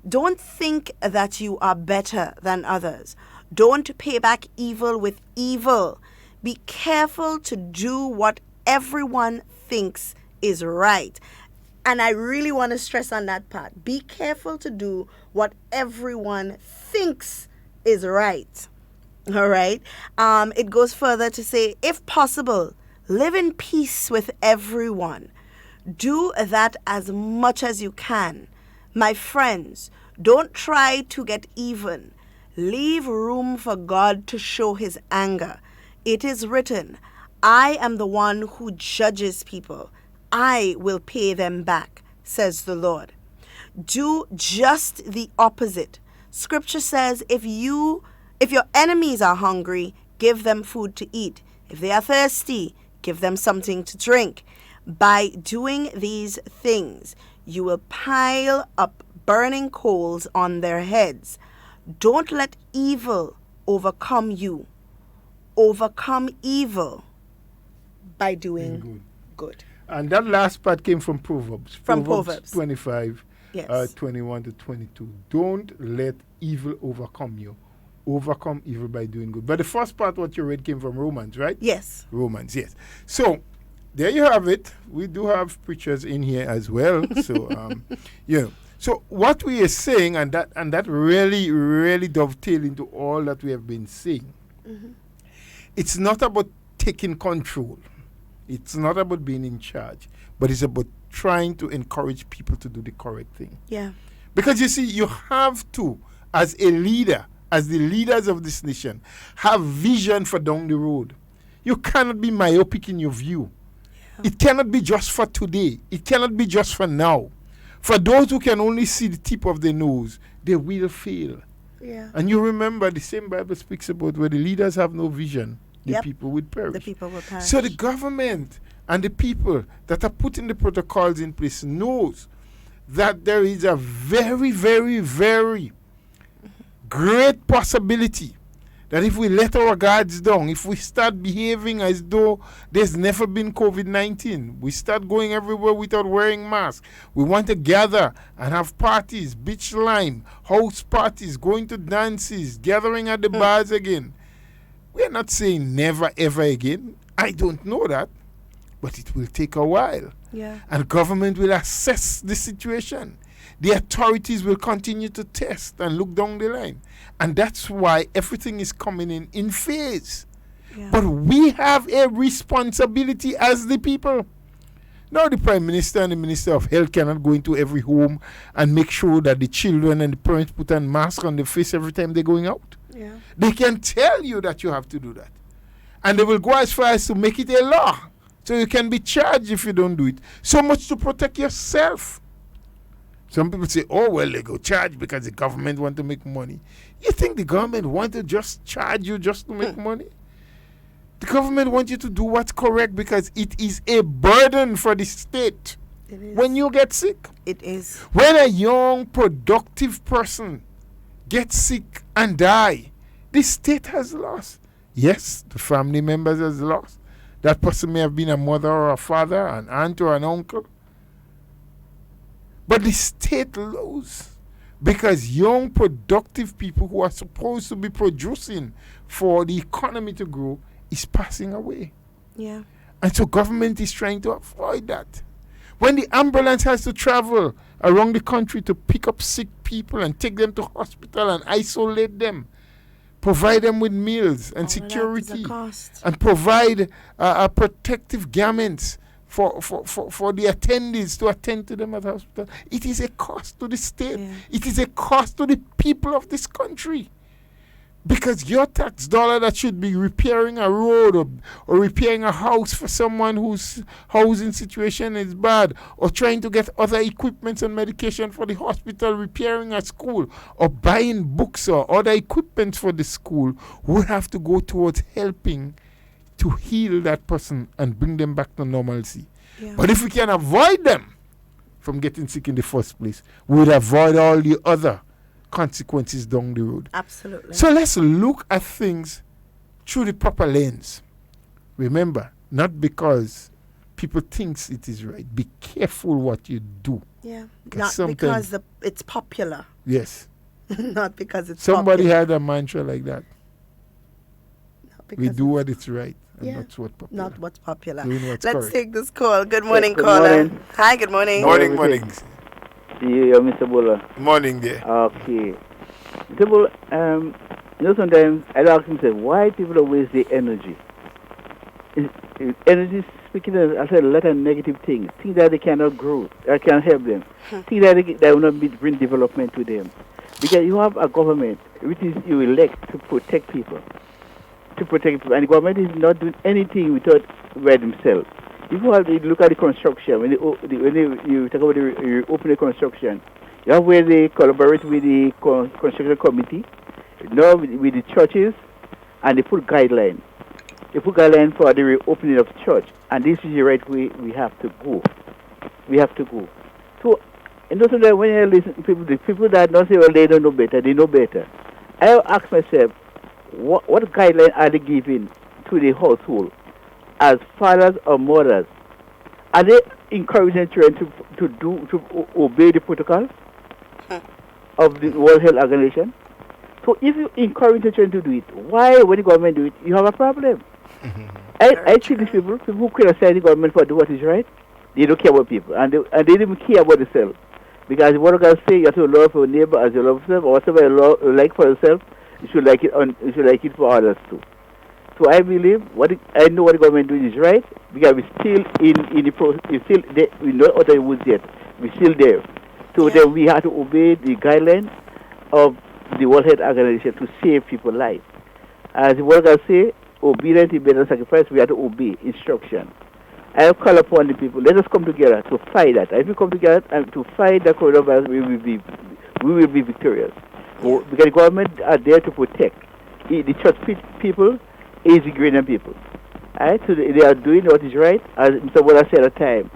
Don't think that you are better than others. Don't pay back evil with evil. Be careful to do what everyone thinks is right." And I really want to stress on that part. Be careful to do what everyone thinks is right. All right. It goes further to say, if possible, live in peace with everyone. Do that as much as you can. My friends, don't try to get even. Leave room for God to show his anger. It is written, "I am the one who judges people. I will pay them back," says the Lord. Do just the opposite. Scripture says, if your enemies are hungry, give them food to eat. If they are thirsty, give them something to drink. By doing these things, you will pile up burning coals on their heads. Don't let evil overcome you. Overcome evil by doing good. And that last part came from Proverbs. From Proverbs. 25, Yes. 21 to 22. Don't let evil overcome you. Overcome evil by doing good. But the first part, what you read, came from Romans, right? Yes. Romans, yes. So, there you have it. We do have preachers in here as well. So, So what we are saying, and that really, really dovetail into all that we have been saying. Mm-hmm. It's not about taking control. It's not about being in charge, but it's about trying to encourage people to do the correct thing. Yeah. Because you see, you have to, as a leader, as the leaders of this nation, have vision for down the road. You cannot be myopic in your view. Yeah. It cannot be just for today. It cannot be just for now. For those who can only see the tip of their nose, they will fail. Yeah. And you remember the same Bible speaks about where the leaders have no vision, the people will perish. The people will perish. So the government and the people that are putting the protocols in place knows that there is a very, very, very great possibility that if we let our guards down, if we start behaving as though there's never been COVID-19, we start going everywhere without wearing masks, we want to gather and have parties, beach lime, house parties, going to dances, gathering at the bars again. We're not saying never ever again. I don't know that, but it will take a while. Yeah. And government will assess the situation. The authorities will continue to test and look down the line. And that's why everything is coming in phase. Yeah. But we have a responsibility as the people. Now the Prime Minister and the Minister of Health cannot go into every home and make sure that the children and the parents put on masks on their face every time they're going out. Yeah. They can tell you that you have to do that. And they will go as far as to make it a law. So you can be charged if you don't do it. So much to protect yourself. Some people say, oh, well, they go charge because the government want to make money. You think the government want to just charge you just to make money? The government wants you to do what's correct because it is a burden for the state. It is. When you get sick. It is. When a young, productive person gets sick and die, the state has lost. Yes, the family members has lost. That person may have been a mother or a father, an aunt or an uncle. But the state loses because young, productive people who are supposed to be producing for the economy to grow is passing away. Yeah. And so government is trying to avoid that. When the ambulance has to travel around the country to pick up sick people and take them to hospital and isolate them, provide them with meals and security, and provide protective garments for the attendees to attend to them at the hospital. It is a cost to the state. Yeah. It is a cost to the people of this country. Because your tax dollar that should be repairing a road or repairing a house for someone whose housing situation is bad, or trying to get other equipments and medication for the hospital, repairing a school, or buying books or other equipment for the school, would have to go towards helping to heal that person and bring them back to normalcy. Yeah. But if we can avoid them from getting sick in the first place, we would avoid all the other consequences down the road. Absolutely. So let's look at things through the proper lens. Remember, not because people think it is right. Be careful what you do. Yeah. Not because it's popular. Yes. Not because it's Somebody popular. had a mantra like that. We do what is right. And not what's popular. Let's correct. Take this call. Good morning, good caller. Morning. Hi, good morning. Morning. Yeah, Mr. Buller. Morning there. Okay. Mr. Buller, sometimes I ask myself, why people always waste their energy? Energy, speaking of, I said a lot of negative things that they cannot grow, that can help them, things that will not bring development to them. Because you have a government which is you elect to protect people. And the government is not doing anything without by themselves. If you have to look at the construction, when you talk about the open the construction, you have where they collaborate with the construction committee, with the churches, and they put guidelines. they put guidelines for the reopening of church, and this is the right way we have to go. We have to go. So, and also that when you listen to people, the people that don't say, well, they don't know better, they know better. I ask myself, what guidelines are they giving to the household as fathers or mothers? Are they encouraging children to obey the protocol of the World Health Organization? So if you encourage the children to do it, why, when the government do it, you have a problem? I see these people who criticize the government for doing what is right, they don't care about people, and they don't even care about themselves. Because what God say, you have to love your neighbor as you love yourself, or whatever you like for yourself, you should like it for others too. So I believe I know what the government doing is right, because we're still in the process. We know other woods yet. We're still there. So then we have to obey the guidelines of the World Health Organization to save people's lives. As the word God say, obedience is better than sacrifice. We have to obey instruction. I call upon the people. Let us come together to fight that. If we come together to fight the coronavirus, we will be victorious. Because the government are there to protect. The church people is the greater people. Right? So they are doing what is right. As Mr. Bola said at the time,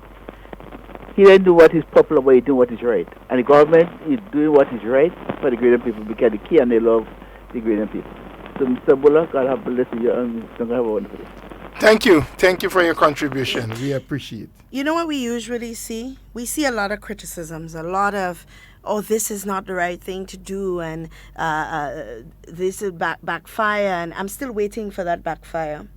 he didn't do what is popular, but he doing what is right. And the government is doing what is right for the greater people because they care and they love the greater people. So Mr. Bola, God have blessed you and have a wonderful day. Thank you. Thank you for your contribution. We appreciate. You know what we usually see? We see a lot of criticisms, a lot of, oh, this is not the right thing to do, and this is backfire, and I'm still waiting for that backfire.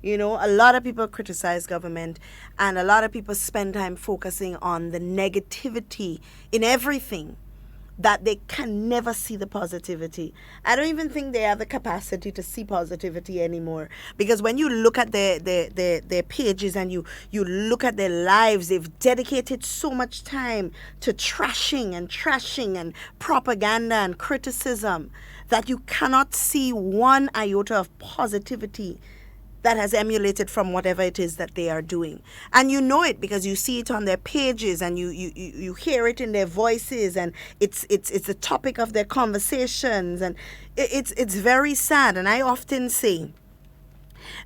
You know, a lot of people criticize government, and a lot of people spend time focusing on the negativity in everything, that they can never see the positivity. I don't even think they have the capacity to see positivity anymore. Because when you look at their pages and you look at their lives, they've dedicated so much time to trashing and propaganda and criticism that you cannot see one iota of positivity that has emulated from whatever it is that they are doing. And you know it because you see it on their pages and you hear it in their voices, and it's the topic of their conversations, and it's very sad. And I often say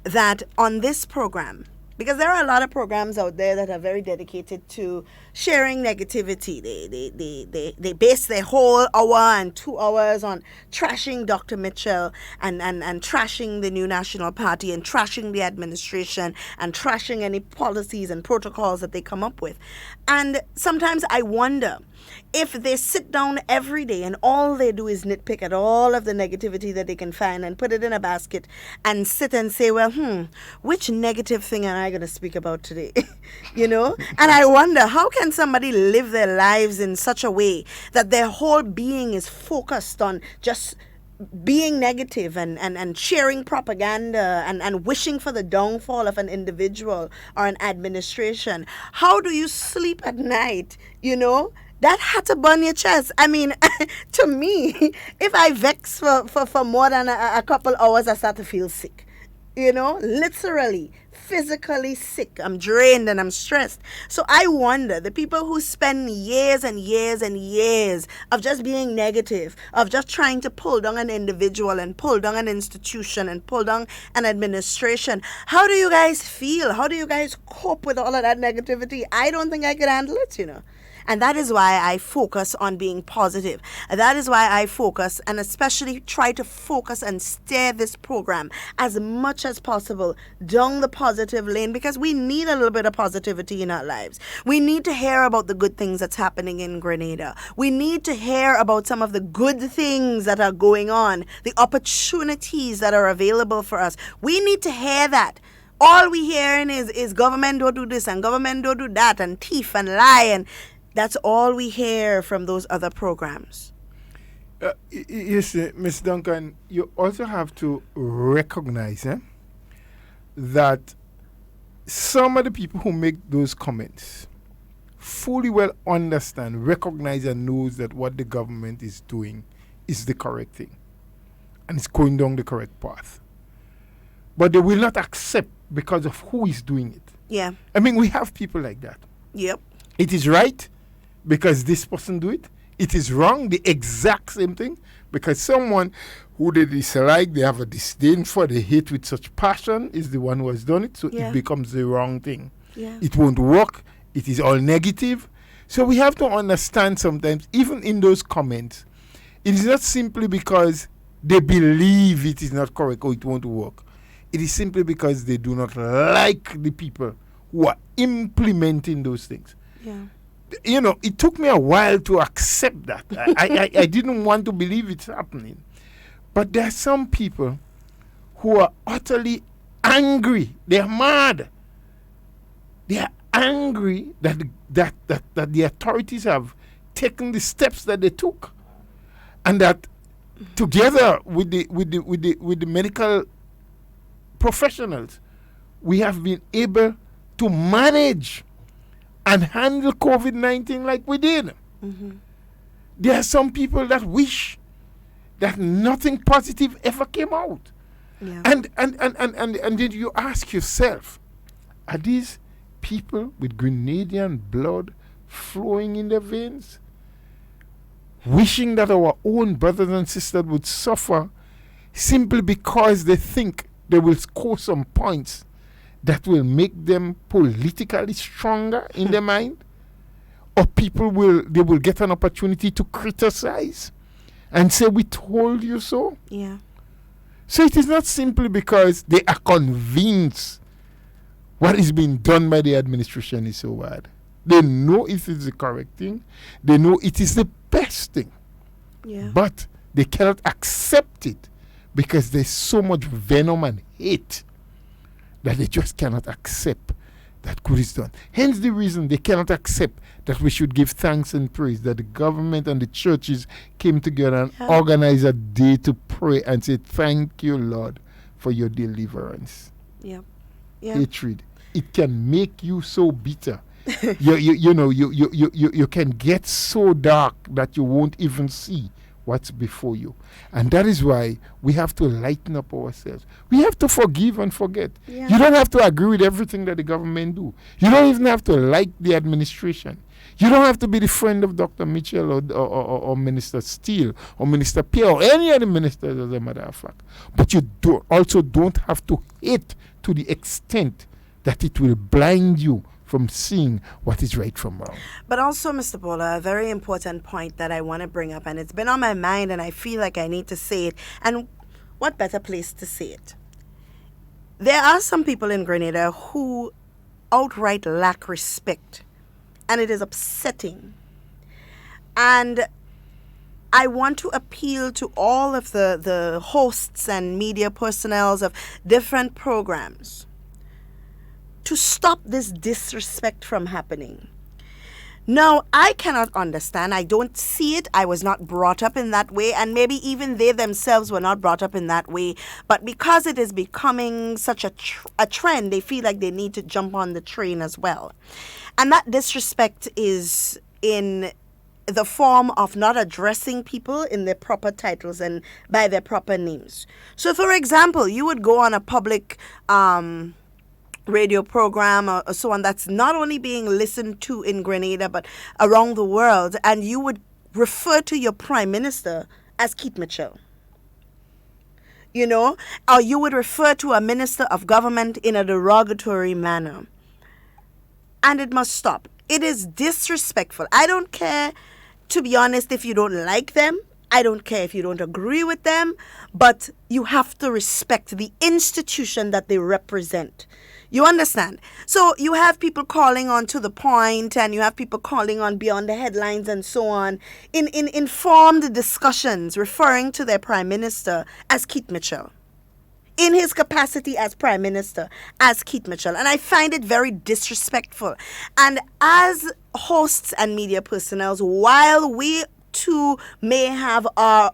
that on this program, because there are a lot of programs out there that are very dedicated to sharing negativity. They base their whole hour and 2 hours on trashing Dr. Mitchell and trashing the new National Party and trashing the administration and trashing any policies and protocols that they come up with. And sometimes I wonder if they sit down every day and all they do is nitpick at all of the negativity that they can find and put it in a basket and sit and say, well, which negative thing am I going to speak about today? You know? And I wonder, how can somebody live their lives in such a way that their whole being is focused on just being negative and sharing propaganda and wishing for the downfall of an individual or an administration? How do you sleep at night, you know? That had to burn your chest. I mean, to me, if I vex for more than a couple hours, I start to feel sick. You know, literally, physically sick. I'm drained and I'm stressed. So I wonder, the people who spend years and years and years of just being negative, of just trying to pull down an individual and pull down an institution and pull down an administration, how do you guys feel? How do you guys cope with all of that negativity? I don't think I could handle it, you know. And that is why I focus on being positive. That is why I focus and especially try to focus and steer this program as much as possible down the positive lane, because we need a little bit of positivity in our lives. We need to hear about the good things that's happening in Grenada. We need to hear about some of the good things that are going on, the opportunities that are available for us. We need to hear that. All we hearing is government don't do this and government don't do that and thief and lie, and that's all we hear from those other programs. Yes, Ms. Duncan, you also have to recognize that some of the people who make those comments fully well understand, recognize, and knows that what the government is doing is the correct thing and it's going down the correct path. But they will not accept because of who is doing it. Yeah. I mean, we have people like that. Yep. It is right because this person do it. It is wrong, the exact same thing, Because someone who they dislike, they have a disdain for, they hate with such passion, is the one who has done it. So it becomes the wrong thing. Yeah. It won't work. It is all negative. So we have to understand sometimes, even in those comments, it is not simply because they believe it is not correct or it won't work. It is simply because they do not like the people who are implementing those things. Yeah. You know, it took me a while to accept that. I didn't want to believe it's happening. But there are some people who are utterly angry. They are mad. They are angry that the authorities have taken the steps that they took, and that together with the medical professionals, we have been able to manage and handle COVID-19 like we did. There are some people that wish that nothing positive ever came out. Yeah. And then you ask yourself, are these people with Grenadian blood flowing in their veins, wishing that our own brothers and sisters would suffer simply because they think they will score some points that will make them politically stronger in their mind? Or people will get an opportunity to criticize and say, we told you so? Yeah. So it is not simply because they are convinced what is being done by the administration is so bad. They know it is the correct thing. They know it is the best thing. Yeah. But they cannot accept it because there's so much venom and hate that they just cannot accept that good is done. Hence the reason they cannot accept that we should give thanks and praise that the government and the churches came together and organized a day to pray and say, thank you, Lord, for your deliverance. Yeah. Yeah. Hatred. It can make you so bitter. you can get so dark that you won't even see what's before you. And that is why we have to lighten up ourselves. We have to forgive and forget. Yeah. You don't have to agree with everything that the government do. You don't even have to like the administration. You don't have to be the friend of Dr. Mitchell or Minister Steele or Minister Pierre or any other minister, as a matter of fact. But you also don't have to hate to the extent that it will blind you from seeing what is right from wrong. But also, Mr. Bola, a very important point that I want to bring up, and it's been on my mind, and I feel like I need to say it. And what better place to say it? There are some people in Grenada who outright lack respect, and it is upsetting. And I want to appeal to all of the hosts and media personnel of different programs to stop this disrespect from happening. Now, I cannot understand. I don't see it. I was not brought up in that way, and maybe even they themselves were not brought up in that way. But because it is becoming such a trend, they feel like they need to jump on the train as well. And that disrespect is in the form of not addressing people in their proper titles and by their proper names. So, for example, you would go on a public radio program or so on that's not only being listened to in Grenada but around the world, and you would refer to your prime minister as Keith Mitchell, or you would refer to a minister of government in a derogatory manner. And it must stop. It is disrespectful. I don't care, to be honest, if you don't like them. I don't care if you don't agree with them, but you have to respect the institution that they represent. You understand? So you have people calling on to the point, and you have people calling on beyond the headlines and so on, in informed discussions referring to their prime minister as Keith Mitchell, in his capacity as prime minister as Keith Mitchell. And I find it very disrespectful. And as hosts and media personnel, while we too may have our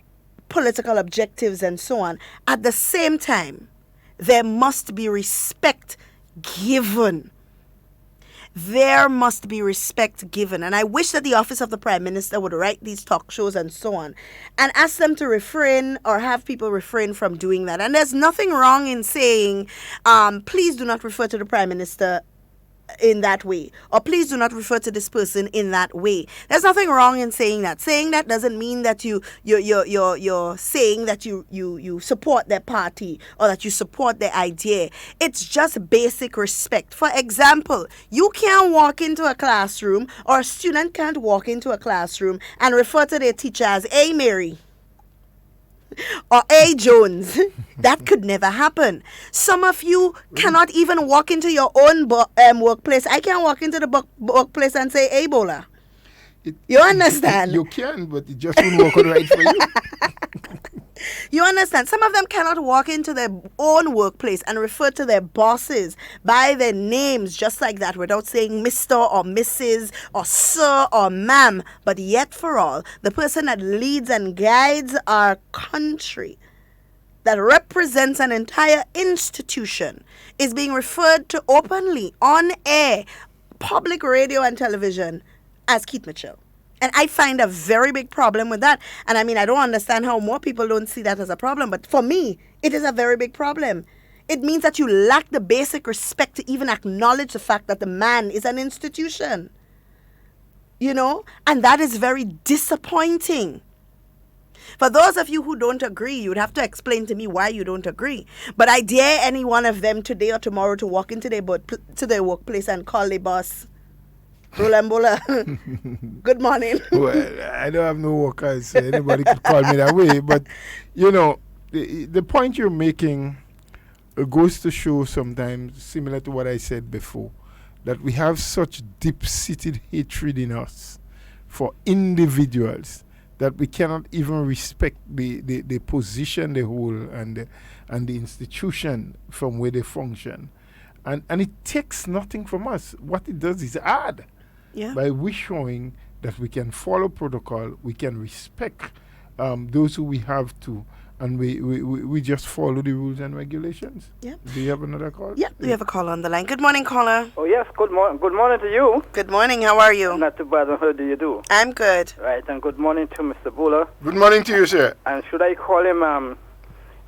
political objectives and so on, at the same time, there must be respect given. There must be respect given. And I wish that the office of the Prime Minister would write these talk shows and so on and ask them to refrain or have people refrain from doing that. And there's nothing wrong in saying, please do not refer to the Prime Minister in that way, or please do not refer to this person in that way. There's nothing wrong in saying that. Saying that doesn't mean that you're saying that you support their party or that you support their idea. It's just basic respect. For example, you can't walk into a classroom, or a student can't walk into a classroom and refer to their teacher as "Hey Mary" or "Hey Jones." That could never happen. Some of you cannot even walk into your own workplace. I can't walk into the workplace and say "Hey Bola." You understand? You can, but it just won't work out right for you. You understand? Some of them cannot walk into their own workplace and refer to their bosses by their names just like that without saying Mr. or Mrs. or Sir or Ma'am. But yet for all, the person that leads and guides our country, that represents an entire institution, is being referred to openly on air, public radio and television, as Keith Mitchell. And I find a very big problem with that. And I mean, I don't understand how more people don't see that as a problem. But for me, it is a very big problem. It means that you lack the basic respect to even acknowledge the fact that the man is an institution. You know? And that is very disappointing. For those of you who don't agree, you'd have to explain to me why you don't agree. But I dare any one of them today or tomorrow to walk into their workplace and call their boss Rolambola. Good morning. Well, I don't have no workers, so anybody could call me that way. But, you know, the point you're making goes to show sometimes, similar to what I said before, that we have such deep-seated hatred in us for individuals that we cannot even respect the position they hold and the institution from where they function. And it takes nothing from us. What it does is add. Yeah. By we showing that we can follow protocol, we can respect those who we have to, and we just follow the rules and regulations. Yeah. Do you have another call? Yeah, we have a call on the line. Good morning, caller. Oh, yes. Good morning to you. Good morning. How are you? Not too bad. How do you do? I'm good. Right. And good morning to Mr. Buller. Good morning to you, sir. And should I call him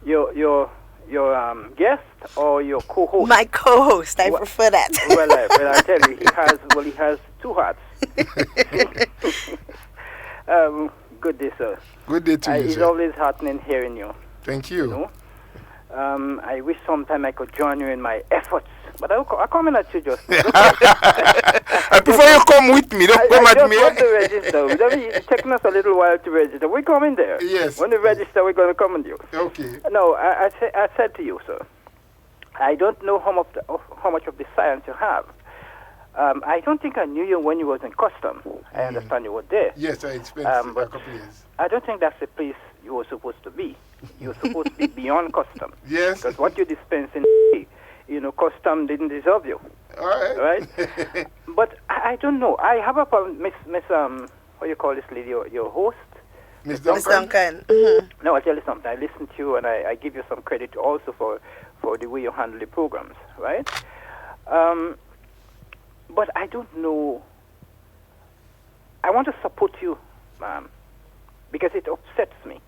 your guest or your co-host? My co-host. I prefer that. Well, I tell you, he has two hearts. Good day, sir. Good day to you, It's sir. always heartening hearing you. Thank you. You know? I wish sometime I could join you in my efforts, but I'm coming at you just. I prefer you come with me. Don't come I at just me. want to register. It's taking us a little while to register. We're coming there. Yes. When we register, we're going to come with you. Okay. No, I said to you, sir, I don't know how much of the science you have. I don't think I knew you when you was in custom. I understand you were there. Yes, I spent a but couple of years. I don't think that's the place you were supposed to be. You're supposed to be beyond custom. Yes. Because what you're dispensing, custom didn't deserve you. All right. Right? But I don't know. I have a problem, Miss what you call this lady, your host? Miss Miss Duncan. Duncan. Mm-hmm. No, I'll tell you something. I listen to you and I give you some credit also for the way you handle the programs, right? But I don't know. I want to support you, ma'am, because it upsets me.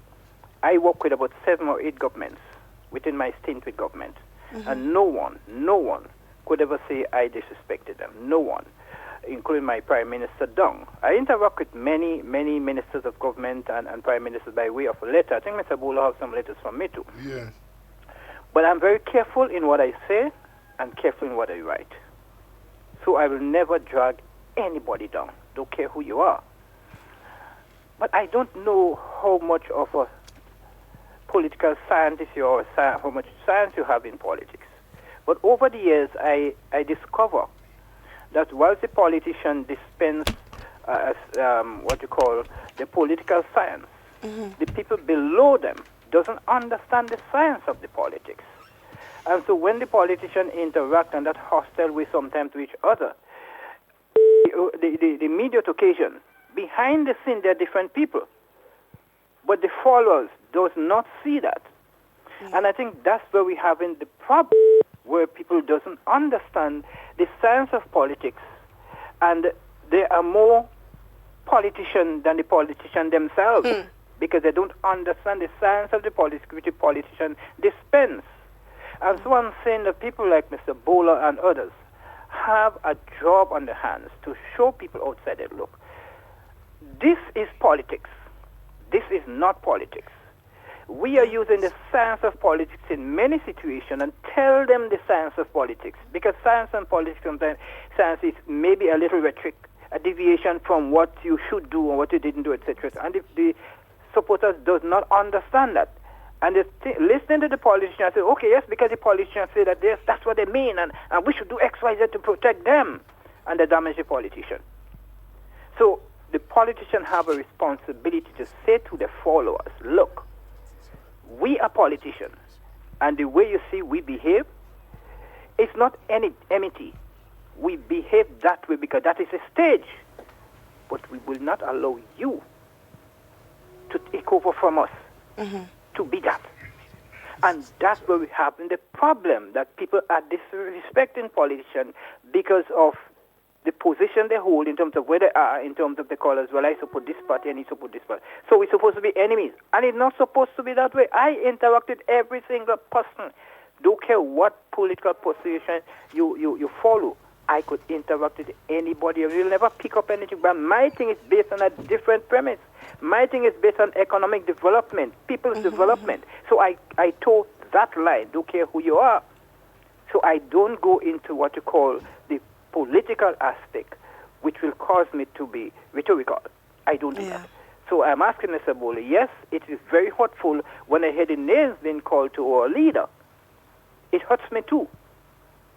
I work with about 7 or 8 governments within my stint with government, and no one could ever say I disrespected them. No one, including my Prime Minister Dong. I interact with many ministers of government and Prime Ministers by way of a letter. I think Mr. Bola has some letters from me too. Yes. But I'm very careful in what I say and careful in what I write. So I will never drag anybody down, don't care who you are. But I don't know how much of a political scientist you are, how much science you have in politics. But over the years, I discover that whilst the politician dispense what you call the political science, the people below them doesn't understand the science of the politics. And so when the politicians interact on that hostile way sometimes to each other, the immediate occasion, behind the scene there are different people. But the followers does not see that. And I think that's where we're having the problem, where people doesn't understand the science of politics. And there are more politicians than the politicians themselves, because they don't understand the science of the politics which the politician dispense. And so I'm saying that people like Mr. Bowler and others have a job on their hands to show people outside that, look, this is politics. This is not politics. We are using the science of politics in many situations and tell them the science of politics, because science and politics sometimes, science is maybe a little rhetoric, a deviation from what you should do or what you didn't do, etc. And if the supporters does not understand that, and they listening to the politicians say, okay, yes, because the politicians say that yes, that's what they mean, and we should do X, Y, Z to protect them, and they damage the politician. So the politicians have a responsibility to say to the followers, look, we are politicians, and the way you see we behave, it's not any enmity. We behave that way because that is a stage, but we will not allow you to take over from us, to be that. And that's where we have the problem, that people are disrespecting politicians because of the position they hold in terms of where they are, in terms of the colors. Well, I support this party and he support this party. So we're supposed to be enemies. And it's not supposed to be that way. I interact with every single person. Don't care what political position you follow. I could interact with anybody. You'll never pick up anything. But my thing is based on a different premise. My thing is based on economic development, people's development. So I toe that line. Don't care who you are. So I don't go into what you call the political aspect, which will cause me to be rhetorical. I don't do that. So I'm asking Mr. Bowley, yes, it is very hurtful when I hear the names being called to our leader. It hurts me too.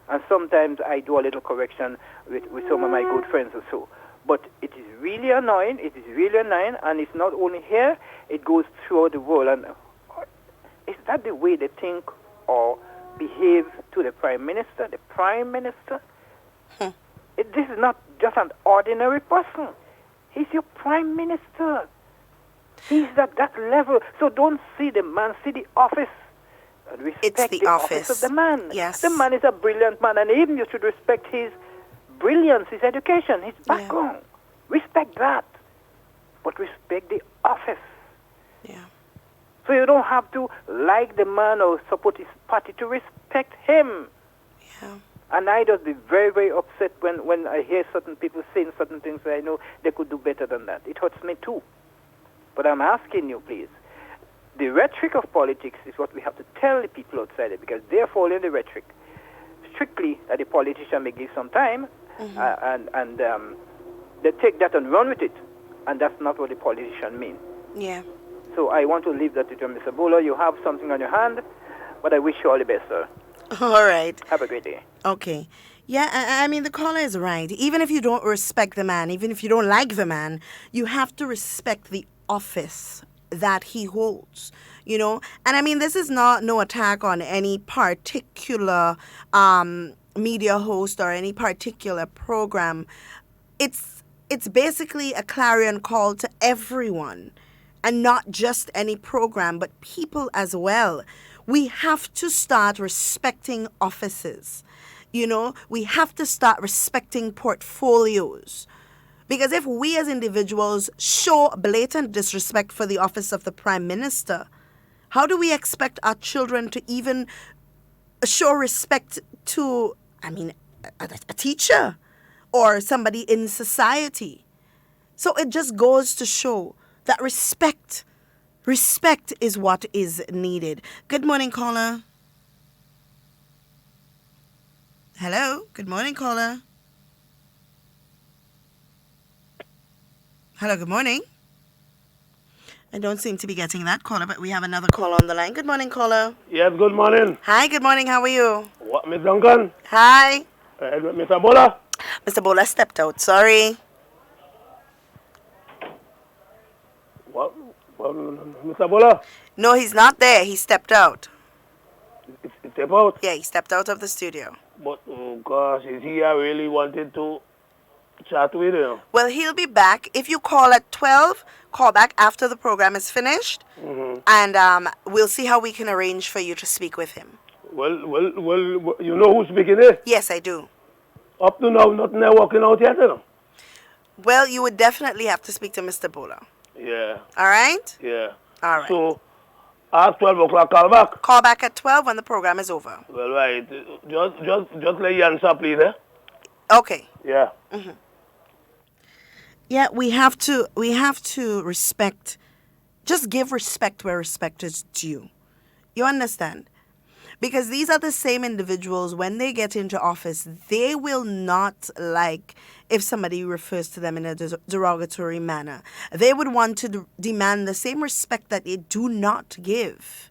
And sometimes I do a little correction with some of my good friends or so. But it is really annoying. It is really annoying. And it's not only here, it goes throughout the world. And is that the way they think or behave to the Prime Minister? The Prime Minister? This is not just an ordinary person. He's your Prime Minister. He's at that level. So don't see the man, see the office. Respect It's the office of the man. Yes. The man is a brilliant man, and even you should respect his brilliance, his education, his background. Respect that. But respect the office. Yeah. So you don't have to like the man or support his party to respect him. Yeah. And I just be very, very upset when I hear certain people saying certain things that I know they could do better than that. It hurts me too. But I'm asking you, please, the rhetoric of politics is what we have to tell the people outside it, because they're following the rhetoric. Strictly that the politician may give some time, and they take that and run with it. And that's not what the politician mean. Yeah. So I want to leave that to you, Mr. Bowler. You have something on your hand, but I wish you all the best, sir. All right. Have a great day. Okay. Yeah, I mean, the caller is right. Even if you don't respect the man, even if you don't like the man, you have to respect the office that he holds, you know? And I mean, this is no attack on any particular media host or any particular program. It's basically a clarion call to everyone, and not just any program, but people as well. We have to start respecting offices. You know, we have to start respecting portfolios. Because if we as individuals show blatant disrespect for the office of the Prime Minister, how do we expect our children to even show respect to, I mean, a teacher or somebody in society? So it just goes to show that respect is what is needed. Good morning, caller. Hello. Good morning, caller. Hello, good morning. I don't seem to be getting that caller, but we have another caller on the line. Good morning, caller. Yes, good morning. Hi, good morning. How are you? What, Miss Duncan? Hi. Mr. Bola? Mr. Bola stepped out. Sorry. What, Mr. Bola? No, he's not there. He stepped out. He step out? Yeah, he stepped out of the studio. But, oh gosh, is he really wanted to chat with you? Well, he'll be back. If you call at 12, call back after the program is finished. And we'll see how we can arrange for you to speak with him. Well, you know who's speaking here? Yes, I do. Up to now, nothing is working out yet, you know? Well, you would definitely have to speak to Mr. Bola. Yeah. All right? Yeah. All right. So, at 12 o'clock, call back? Call back at 12 when the program is over. Well, right. Just let you answer, please, eh? Okay. Yeah. Yeah, we have to respect, just give respect where respect is due. You understand? Because these are the same individuals, when they get into office, they will not like if somebody refers to them in a derogatory manner. They would want to demand the same respect that they do not give,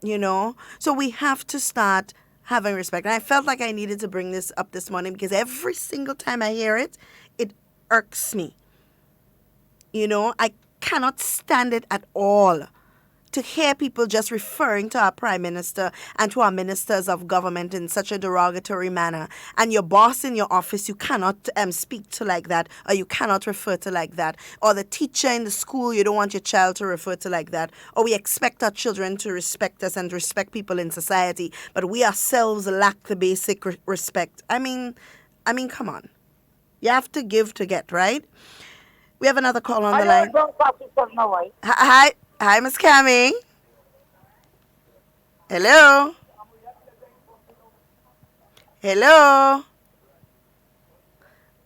you know? So we have to start having respect. And I felt like I needed to bring this up this morning because every single time I hear it, it irks me. You know, I cannot stand it at all to hear people just referring to our prime minister and to our ministers of government in such a derogatory manner. And your boss in your office, you cannot speak to like that, or you cannot refer to like that. Or the teacher in the school, you don't want your child to refer to like that. Or we expect our children to respect us and respect people in society, but we ourselves lack the basic respect. I mean, come on. You have to give to get, right? We have another call on the line. Hi, Miss Cammy. Hello. Hello.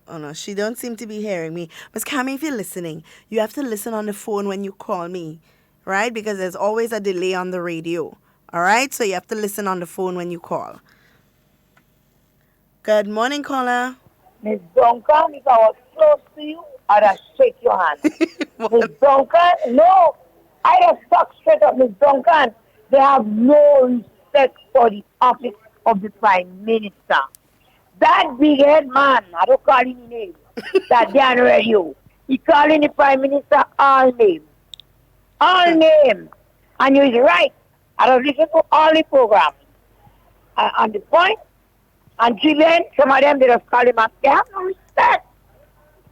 Oh no, she don't seem to be hearing me. Miss Cammy, if you're listening, you have to listen on the phone when you call me, right? Because there's always a delay on the radio. All right? So you have to listen on the phone when you call. Good morning, caller. Miss Duncan, if I was close to you, I'd have shake your hand. Miss Duncan, no. I just talk straight up, Miss Duncan. They have no respect for the office of the Prime Minister. That big head man, I don't call him name, that Dan Radio, he calling the Prime Minister all name. All name. And you're right. I don't listen to all the programs. On the point, and children, some of them, they just call him up. They have no respect.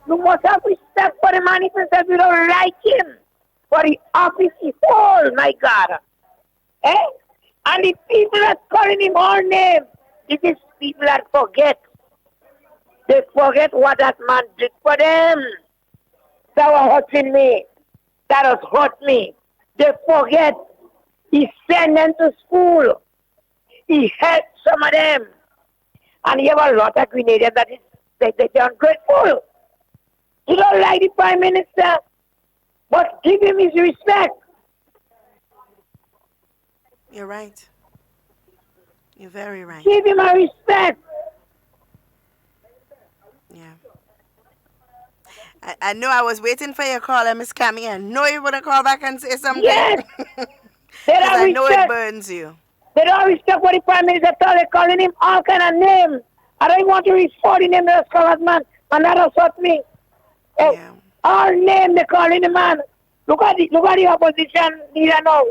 You must have respect for the man if you don't like him. For the office is all, my God. Eh? And the people that calling him all names, it is people that forget. They forget what that man did for them. That was hurting me. That has hurt me. They forget. He sent them to school. He helped some of them. And you have a lot of Grenadians that is they're ungrateful. You don't like the Prime Minister, but give him his respect. You're right. You're very right. Give him a respect. Yeah. I know I was waiting for your call, Miss Cammy. I know you would have called back and say something. Yes. Because I know it burns you. They don't respect what the Prime Minister told. They're calling him all kind of names. I don't want to refer the name of the scholars, man. And that has hurt me. Yeah. All names they calling the man. Look at the opposition leader now.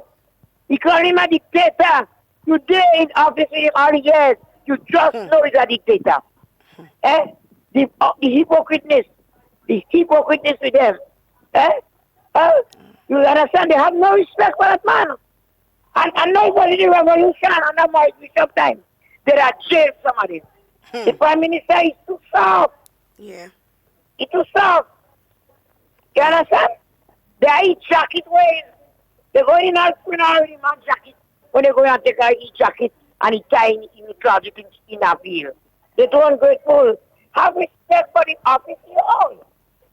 He called him a dictator. You dare in office with him all the years. You just know he's a dictator. The hypocriteness. The hypocriteness with them. You understand? They have no respect for that man. And now it was the revolution and that might be sometime. They are jailed somebody. The Prime Minister is too soft. Yeah. It's too soft. You understand? They are eat jacket ways. They go in and put out the man jacket. When they go and take out his jacket and he tie in the closet in a field. They're too ungrateful. Have respect for the office you own.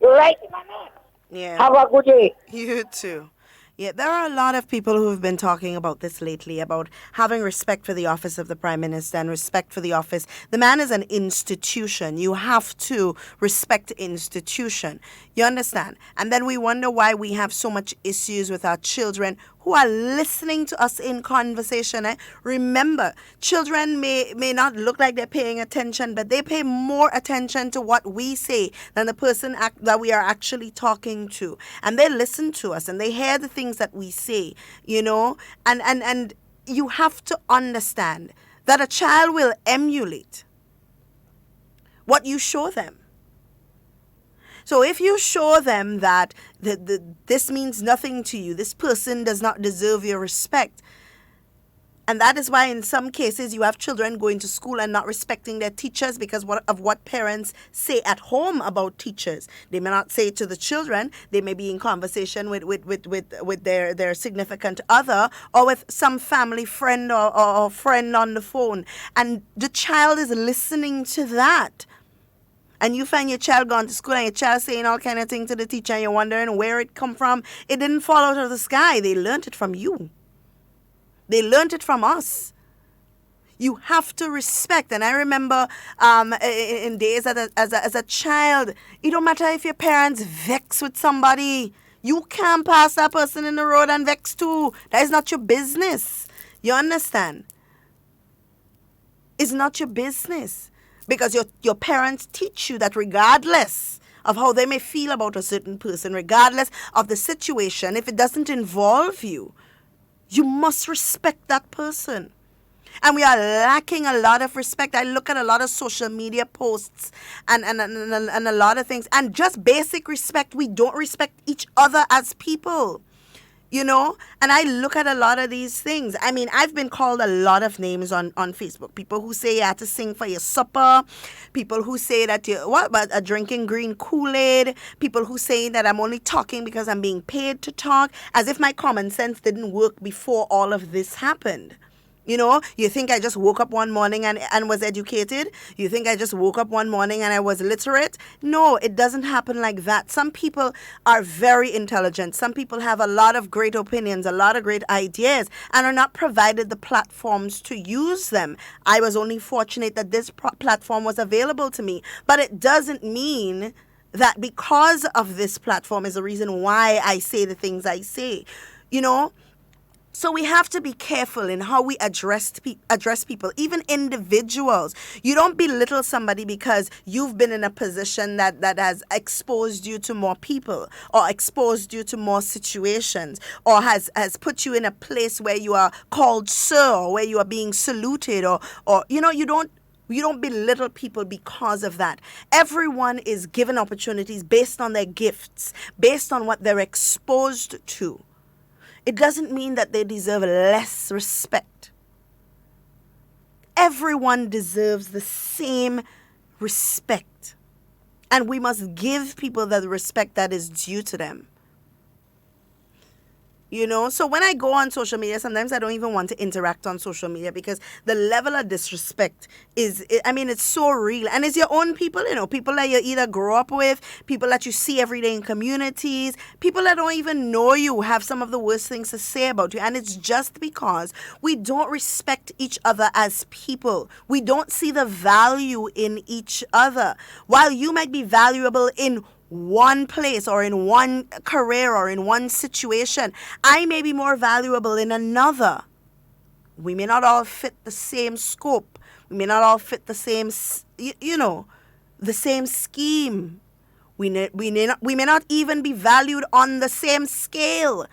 You're right, my man. Yeah. Have a good day. You too. Yeah, there are a lot of people who have been talking about this lately, about having respect for the office of the Prime Minister and respect for the office. The man is an institution. You have to respect institution. You understand? And then we wonder why we have so much issues with our children who are listening to us in conversation. Remember, children may not look like they're paying attention, but they pay more attention to what we say than the person that we are actually talking to. And they listen to us and they hear the things that we say, you know. And you have to understand that a child will emulate what you show them. So if you show them that this means nothing to you, this person does not deserve your respect, and that is why in some cases you have children going to school and not respecting their teachers because of what parents say at home about teachers. They may not say it to the children. They may be in conversation with their significant other or with some family friend or friend on the phone. And the child is listening to that. and you find your child gone to school and your child saying all kind of things to the teacher and you're wondering where it come from, it didn't fall out of the sky. They learned it from you. They learned it from us. You have to respect. And I remember in days as a child, it don't matter if your parents vex with somebody. You can't pass that person in the road and vex too. That is not your business. You understand? It's not your business. Because your parents teach you that regardless of how they may feel about a certain person, regardless of the situation, if it doesn't involve you, you must respect that person. And we are lacking a lot of respect. I look at a lot of social media posts and a lot of things. And just basic respect, we don't respect each other as people. You know? And I look at a lot of these things. I mean, I've been called a lot of names on Facebook. People who say you have to sing for your supper. People who say that you're drinking green Kool-Aid. People who say that I'm only talking because I'm being paid to talk. As if my common sense didn't work before all of this happened. You know, you think I just woke up one morning and was educated? You think I just woke up one morning and I was literate? No, it doesn't happen like that. Some people are very intelligent. Some people have a lot of great opinions, a lot of great ideas, and are not provided the platforms to use them. I was only fortunate that this platform was available to me. But it doesn't mean that because of this platform is the reason why I say the things I say. You know? So we have to be careful in how we address people, even individuals. You don't belittle somebody because you've been in a position that has exposed you to more people or exposed you to more situations or has put you in a place where you are called sir or where you are being saluted or you know, you don't belittle people because of that. Everyone is given opportunities based on their gifts, based on what they're exposed to. It doesn't mean that they deserve less respect. Everyone deserves the same respect. And we must give people the respect that is due to them. You know, so when I go on social media, sometimes I don't even want to interact on social media because the level of disrespect it's so real. And it's your own people, you know, people that you either grow up with, people that you see every day in communities, people that don't even know you have some of the worst things to say about you. And it's just because we don't respect each other as people. We don't see the value in each other. While you might be valuable in one place or in one career or in one situation, I may be more valuable in another. We may not all fit the same scope. We may not all fit the same, the same scheme. We may not even be valued on the same scale.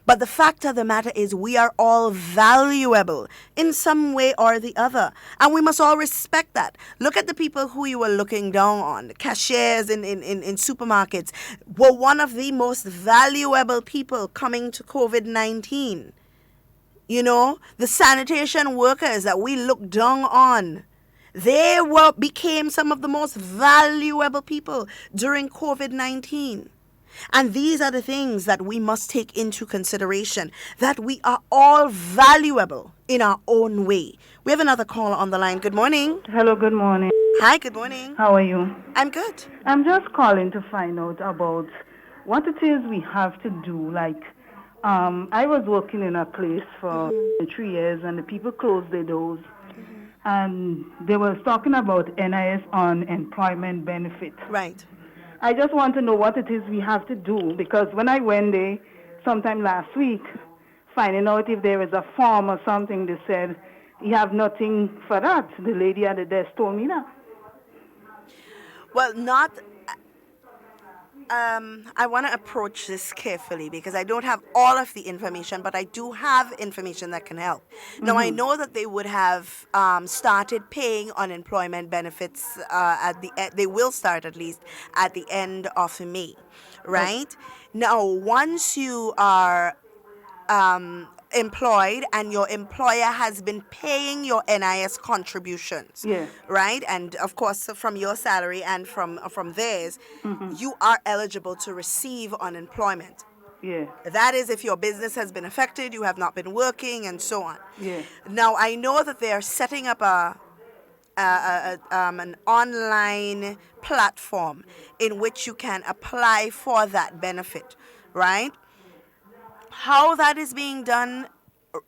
But the fact of the matter is we are all valuable in some way or the other. And we must all respect that. Look at the people who you were looking down on. The cashiers in supermarkets were one of the most valuable people coming to COVID-19. You know, the sanitation workers that we look down on, they became some of the most valuable people during COVID-19. And these are the things that we must take into consideration, that we are all valuable in our own way. We have another caller on the line. Good morning. Hello, good morning. Hi, good morning. How are you? I'm good. I'm just calling to find out about what it is we have to do. Like, I was working in a place for 3 years and the people closed their doors. And they were talking about NIS on employment benefit. Right. I just want to know what it is we have to do, because when I went there sometime last week, finding out if there is a form or something, they said, you have nothing for that. The lady at the desk told me that. Well, I want to approach this carefully because I don't have all of the information, but I do have information that can help. Now, I know that they would have started paying unemployment benefits they will start at least at the end of May, right? Now, once you are employed and your employer has been paying your NIS contributions, right? And of course, from your salary and from theirs, you are eligible to receive unemployment. Yeah. That is if your business has been affected, you have not been working, and so on. Yeah. Now, I know that they are setting up an online platform in which you can apply for that benefit, right? How that is being done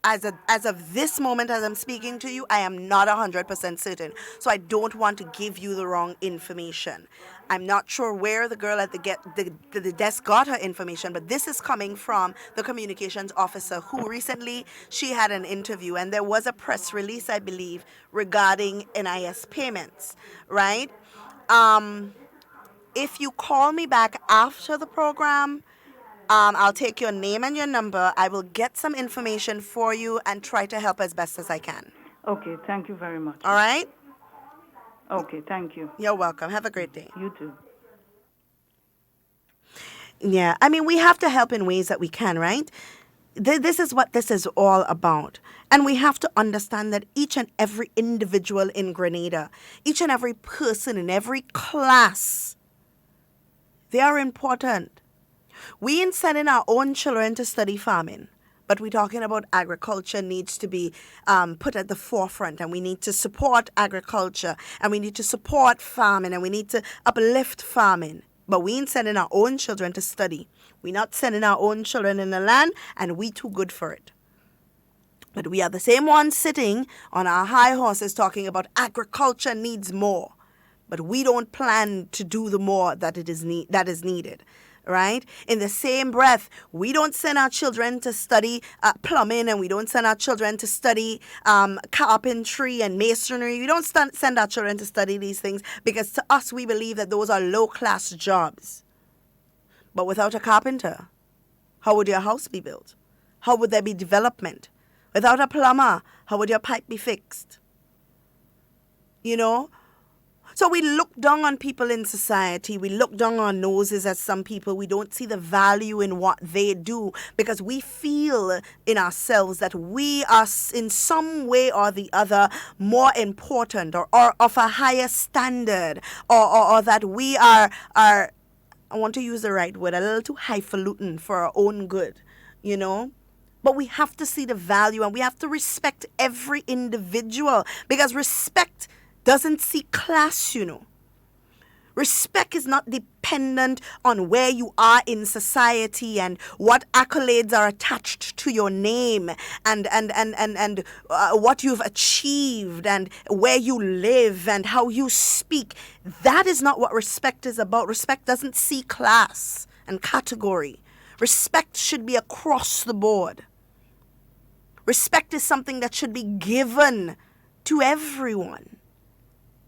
as of this moment as I'm speaking to you, I am not 100% certain. So I don't want to give you the wrong information. I'm not sure where the girl at the desk got her information, but this is coming from the communications officer who recently she had an interview and there was a press release, I believe, regarding NIS payments, right? If you call me back after the program, I'll take your name and your number. I will get some information for you and try to help as best as I can. Okay, thank you very much. All right? Okay, thank you. You're welcome. Have a great day. You too. Yeah, I mean, we have to help in ways that we can, right? This is what this is all about. And we have to understand that each and every individual in Grenada, each and every person in every class, they are important. We ain't sending our own children to study farming, but we're talking about agriculture needs to be put at the forefront, and we need to support agriculture, and we need to support farming, and we need to uplift farming. But we ain't sending our own children to study. We're not sending our own children in the land, and we too good for it. But we are the same ones sitting on our high horses talking about agriculture needs more. But we don't plan to do the more that is needed. Right? In the same breath, we don't send our children to study plumbing, and we don't send our children to study carpentry and masonry. We don't send our children to study these things because to us, we believe that those are low-class jobs. But without a carpenter, how would your house be built? How would there be development? Without a plumber, how would your pipe be fixed? You know? So we look down on people in society. We look down our noses at some people. We don't see the value in what they do because we feel in ourselves that we are in some way or the other more important or of a higher standard or that we are, I want to use the right word, a little too highfalutin for our own good, you know. But we have to see the value and we have to respect every individual because respect doesn't see class, you know. Respect is not dependent on where you are in society and what accolades are attached to your name and what you've achieved and where you live and how you speak. That is not what respect is about. Respect doesn't see class and category. Respect should be across the board. Respect is something that should be given to everyone,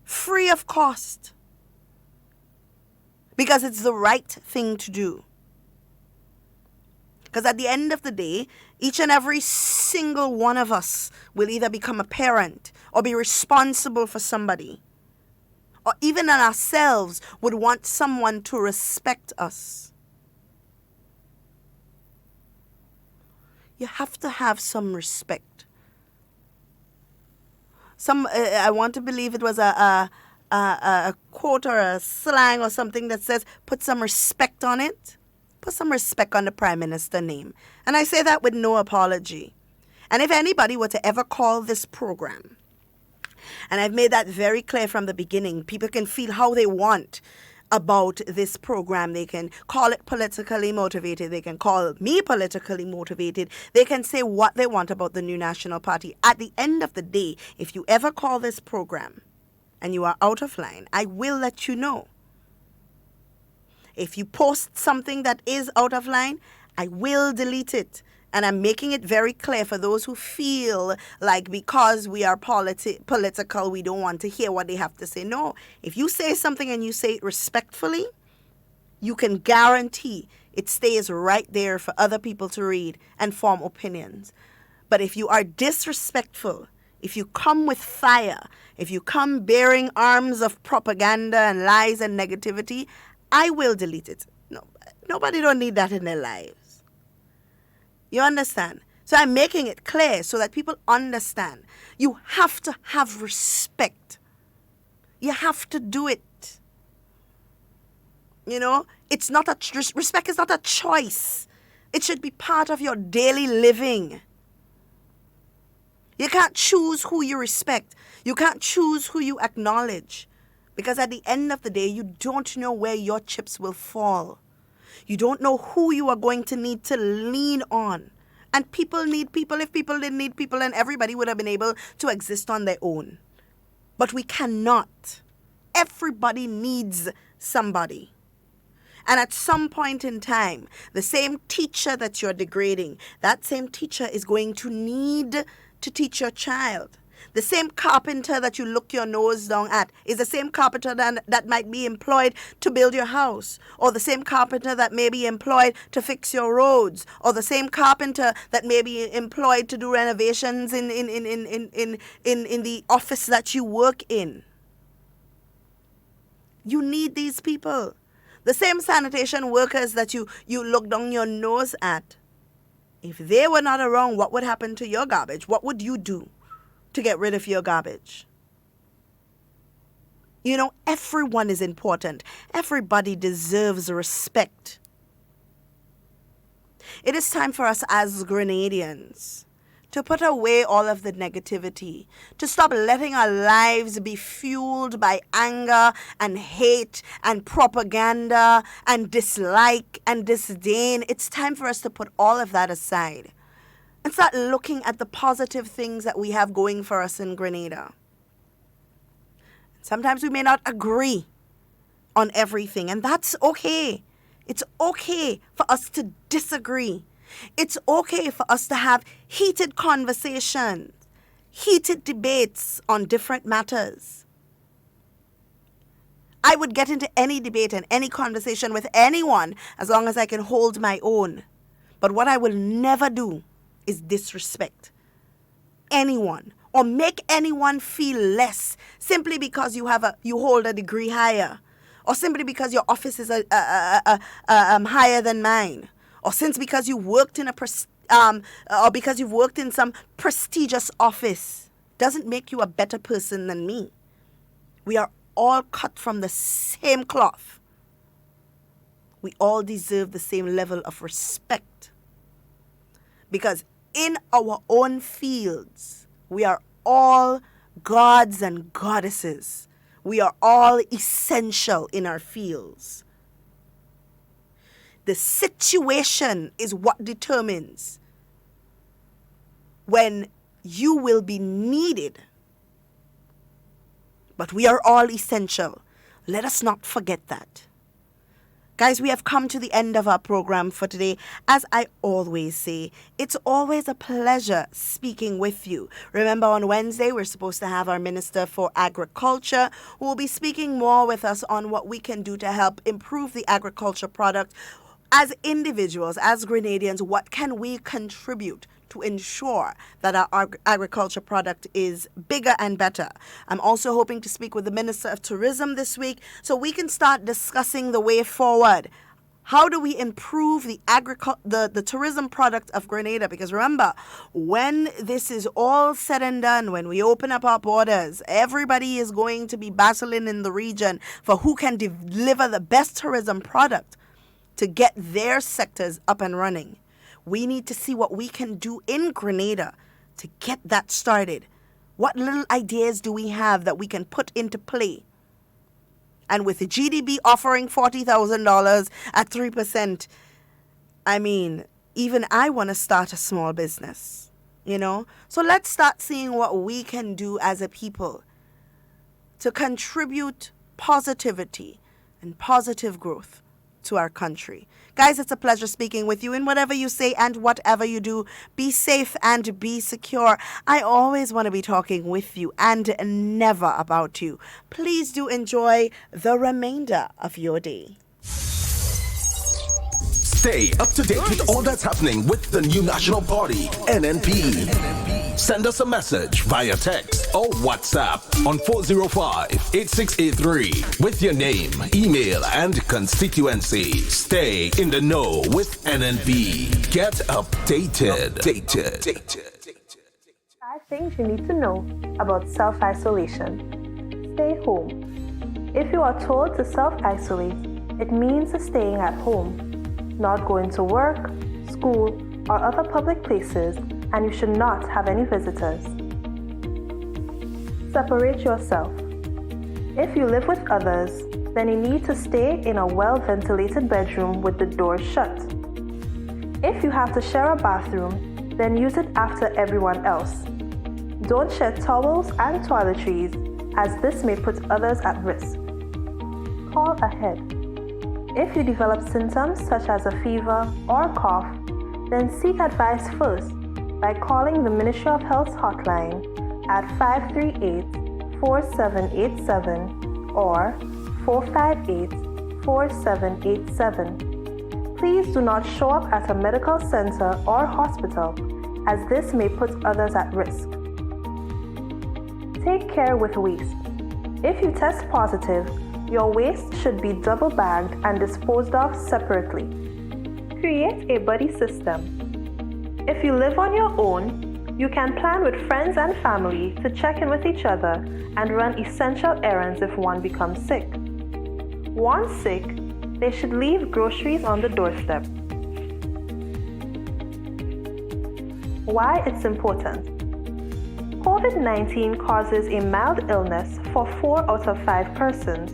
free of cost, because it's the right thing to do. Because at the end of the day, each and every single one of us will either become a parent or be responsible for somebody, or even in ourselves would want someone to respect us. You have to have some respect. I want to believe it was a quote or a slang or something that says, put some respect on it. Put some respect on the Prime Minister's name. And I say that with no apology. And if anybody were to ever call this program, and I've made that very clear from the beginning, people can feel how they want about this program. They can call it politically motivated. They can call me politically motivated. They can say what they want about the New National Party. At the end of the day, if you ever call this program and you are out of line, I will let you know. If you post something that is out of line, I will delete it. And I'm making it very clear for those who feel like because we are political, we don't want to hear what they have to say. No, if you say something and you say it respectfully, you can guarantee it stays right there for other people to read and form opinions. But if you are disrespectful, if you come with fire, if you come bearing arms of propaganda and lies and negativity, I will delete it. No, nobody don't need that in their lives. You understand? So I'm making it clear so that people understand. You have to have respect. You have to do it. You know, it's not respect is not a choice. It should be part of your daily living. You can't choose who you respect. You can't choose who you acknowledge. Because at the end of the day, you don't know where your chips will fall. You don't know who you are going to need to lean on. And people need people. If people didn't need people, then everybody would have been able to exist on their own. But we cannot. Everybody needs somebody. And at some point in time, the same teacher that you're degrading, that same teacher is going to need to teach your child. The same carpenter that you look your nose down at is the same carpenter that might be employed to build your house, or the same carpenter that may be employed to fix your roads, or the same carpenter that may be employed to do renovations in the office that you work in. You need these people. The same sanitation workers that you look down your nose at. If they were not around, what would happen to your garbage? What would you do to get rid of your garbage? You know, everyone is important. Everybody deserves respect. It is time for us as Grenadians to put away all of the negativity, to stop letting our lives be fueled by anger and hate and propaganda and dislike and disdain. It's time for us to put all of that aside and start looking at the positive things that we have going for us in Grenada. Sometimes we may not agree on everything, and that's okay. It's okay for us to disagree. It's okay for us to have heated conversations, heated debates on different matters. I would get into any debate and any conversation with anyone as long as I can hold my own. But what I will never do is disrespect anyone or make anyone feel less simply because you hold a degree higher, or simply because your office is higher than mine, or because you worked in because you've worked in some prestigious office. Doesn't make you a better person than me. We are all cut from the same cloth. We all deserve the same level of respect. Because in our own fields, we are all gods and goddesses. We are all essential in our fields. The situation is what determines when you will be needed. But we are all essential. Let us not forget that. Guys, we have come to the end of our program for today. As I always say, it's always a pleasure speaking with you. Remember, on Wednesday, we're supposed to have our Minister for Agriculture, who will be speaking more with us on what we can do to help improve the agriculture product. As individuals, as Grenadians, what can we contribute to ensure that our agriculture product is bigger and better? I'm also hoping to speak with the Minister of Tourism this week so we can start discussing the way forward. How do we improve the tourism product of Grenada? Because remember, when this is all said and done, when we open up our borders, everybody is going to be battling in the region for who can deliver the best tourism product to get their sectors up and running. We need to see what we can do in Grenada to get that started. What little ideas do we have that we can put into play? And with the GDP offering $40,000 at 3%, I mean, even I want to start a small business, you know? So let's start seeing what we can do as a people to contribute positivity and positive growth to our country. Guys, it's a pleasure speaking with you. In whatever you say and whatever you do, be safe and be secure. I always want to be talking with you and never about you. Please do enjoy the remainder of your day. Stay up to date with all that's happening with the new National Party, NNP. Send us a message via text or WhatsApp on 405-8683 with your name, email, and constituency. Stay in the know with NNP. Get updated. 5 things you need to know about self-isolation. Stay home. If you are told to self-isolate, it means staying at home, not going to work, school, or other public places, and you should not have any visitors. Separate yourself. If you live with others, then you need to stay in a well-ventilated bedroom with the door shut. If you have to share a bathroom, then use it after everyone else. Don't share towels and toiletries, as this may put others at risk. Call ahead. If you develop symptoms such as a fever or cough, then seek advice first by calling the Ministry of Health's hotline at 538-4787 or 458-4787. Please do not show up at a medical center or hospital, as this may put others at risk. Take care with waste. If you test positive, your waste should be double bagged and disposed of separately. Create a buddy system. If you live on your own, you can plan with friends and family to check in with each other and run essential errands if one becomes sick. Once sick, they should leave groceries on the doorstep. Why it's important. COVID-19 causes a mild illness for 4 out of 5 persons.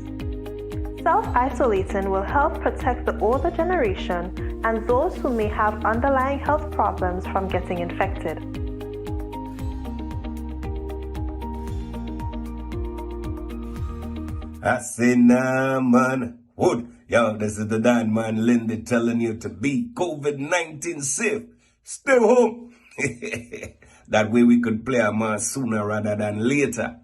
Self-isolating will help protect the older generation and those who may have underlying health problems from getting infected. I say, nah, man. Wood. Yo, this is the Dan man Lindy telling you to be COVID-19 safe. Stay home. That way we could play a mass sooner rather than later.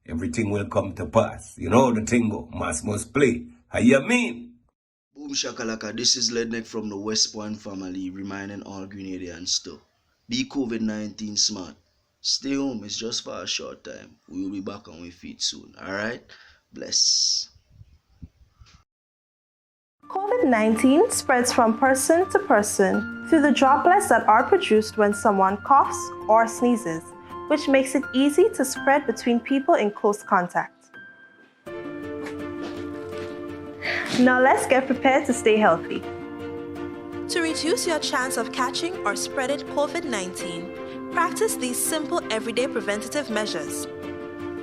Everything will come to pass. You know the thing go. Mass must play. How you mean? Boom shakalaka, this is Ledneck from the West Point family, reminding all Grenadians to be COVID-19 smart. Stay home, it's just for a short time. We will be back on our feet soon, alright? Bless. COVID-19 spreads from person to person through the droplets that are produced when someone coughs or sneezes, which makes it easy to spread between people in close contact. Now let's get prepared to stay healthy. To reduce your chance of catching or spreading COVID-19, practice these simple everyday preventative measures.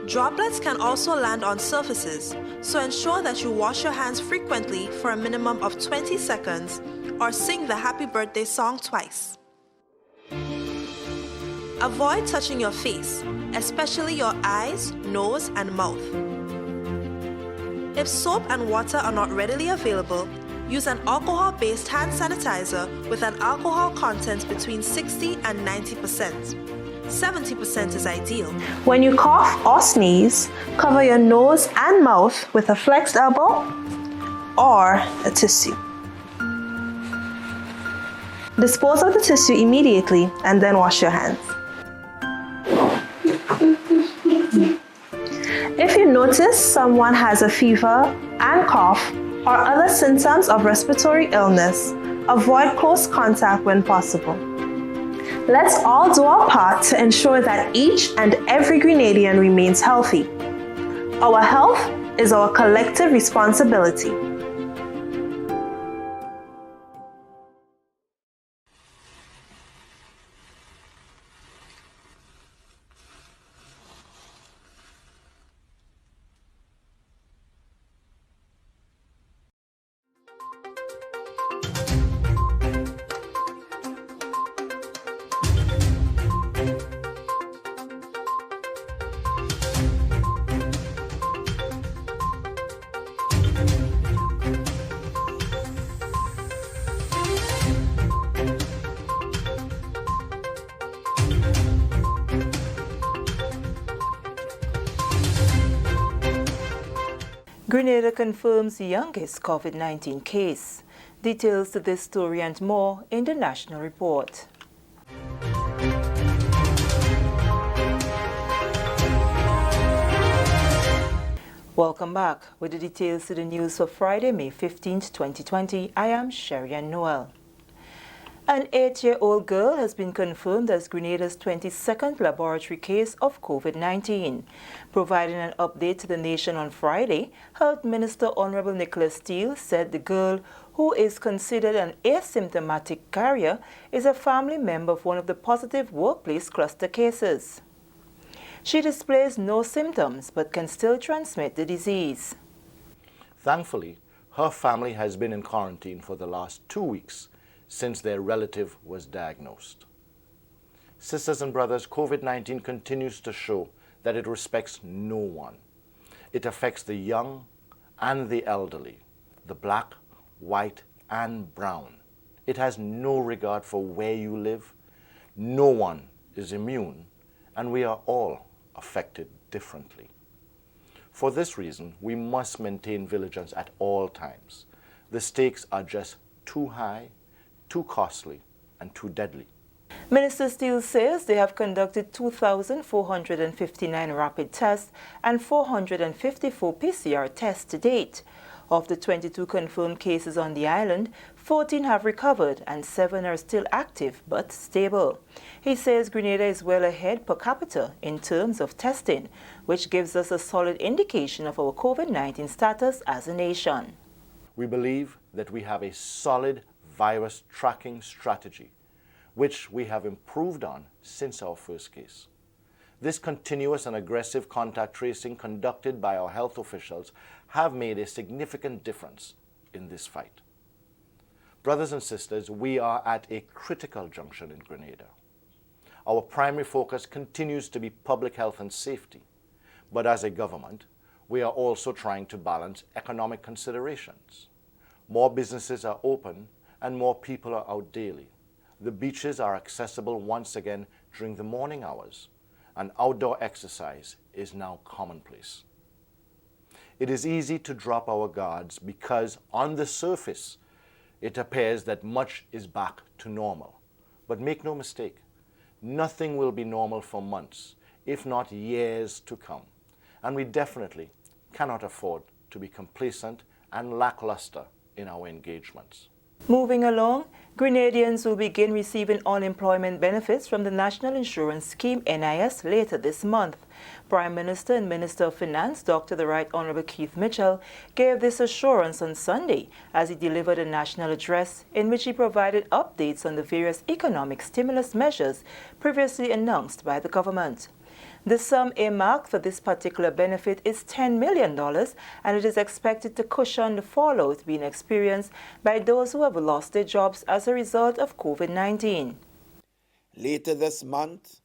Droplets can also land on surfaces, so ensure that you wash your hands frequently for a minimum of 20 seconds or sing the happy birthday song twice. Avoid touching your face, especially your eyes, nose, and mouth. If soap and water are not readily available, use an alcohol-based hand sanitizer with an alcohol content between 60 and 90%. 70% is ideal. When you cough or sneeze, cover your nose and mouth with a flexed elbow or a tissue. Dispose of the tissue immediately and then wash your hands. If you notice someone has a fever and cough or other symptoms of respiratory illness, avoid close contact when possible. Let's all do our part to ensure that each and every Grenadian remains healthy. Our health is our collective responsibility. Grenada confirms the youngest COVID-19 case. Details to this story and more in the National Report. Welcome back. With the details to the news for Friday, May 15th, 2020, I am Sherian Noel. An 8-year-old girl has been confirmed as Grenada's 22nd laboratory case of COVID-19. Providing an update to the nation on Friday, Health Minister Honorable Nicholas Steele said the girl, who is considered an asymptomatic carrier, is a family member of one of the positive workplace cluster cases. She displays no symptoms but can still transmit the disease. Thankfully, her family has been in quarantine for the last 2 weeks since their relative was diagnosed. Sisters and brothers, COVID-19 continues to show that it respects no one. It affects the young and the elderly, the black, white, and brown. It has no regard for where you live. No one is immune, and we are all affected differently. For this reason, we must maintain vigilance at all times. The stakes are just too high, too costly, and too deadly. Minister Steele says they have conducted 2,459 rapid tests and 454 PCR tests to date. Of the 22 confirmed cases on the island, 14 have recovered and 7 are still active but stable. He says Grenada is well ahead per capita in terms of testing, which gives us a solid indication of our COVID-19 status as a nation. We believe that we have a solid virus tracking strategy, which we have improved on since our first case. This continuous and aggressive contact tracing conducted by our health officials have made a significant difference in this fight. Brothers and sisters, we are at a critical junction in Grenada. Our primary focus continues to be public health and safety, but as a government, we are also trying to balance economic considerations. More businesses are open and more people are out daily. The beaches are accessible once again during the morning hours, and outdoor exercise is now commonplace. It is easy to drop our guards because on the surface, it appears that much is back to normal. But make no mistake, nothing will be normal for months, if not years to come. And we definitely cannot afford to be complacent and lackluster in our engagements. Moving along, Grenadians will begin receiving unemployment benefits from the National Insurance Scheme NIS later this month. Prime Minister and Minister of Finance, Dr. the Right Honourable Keith Mitchell, gave this assurance on Sunday as he delivered a national address in which he provided updates on the various economic stimulus measures previously announced by the government. The sum earmarked for this particular benefit is $10 million, and it is expected to cushion the fallout being experienced by those who have lost their jobs as a result of COVID-19. Later this month,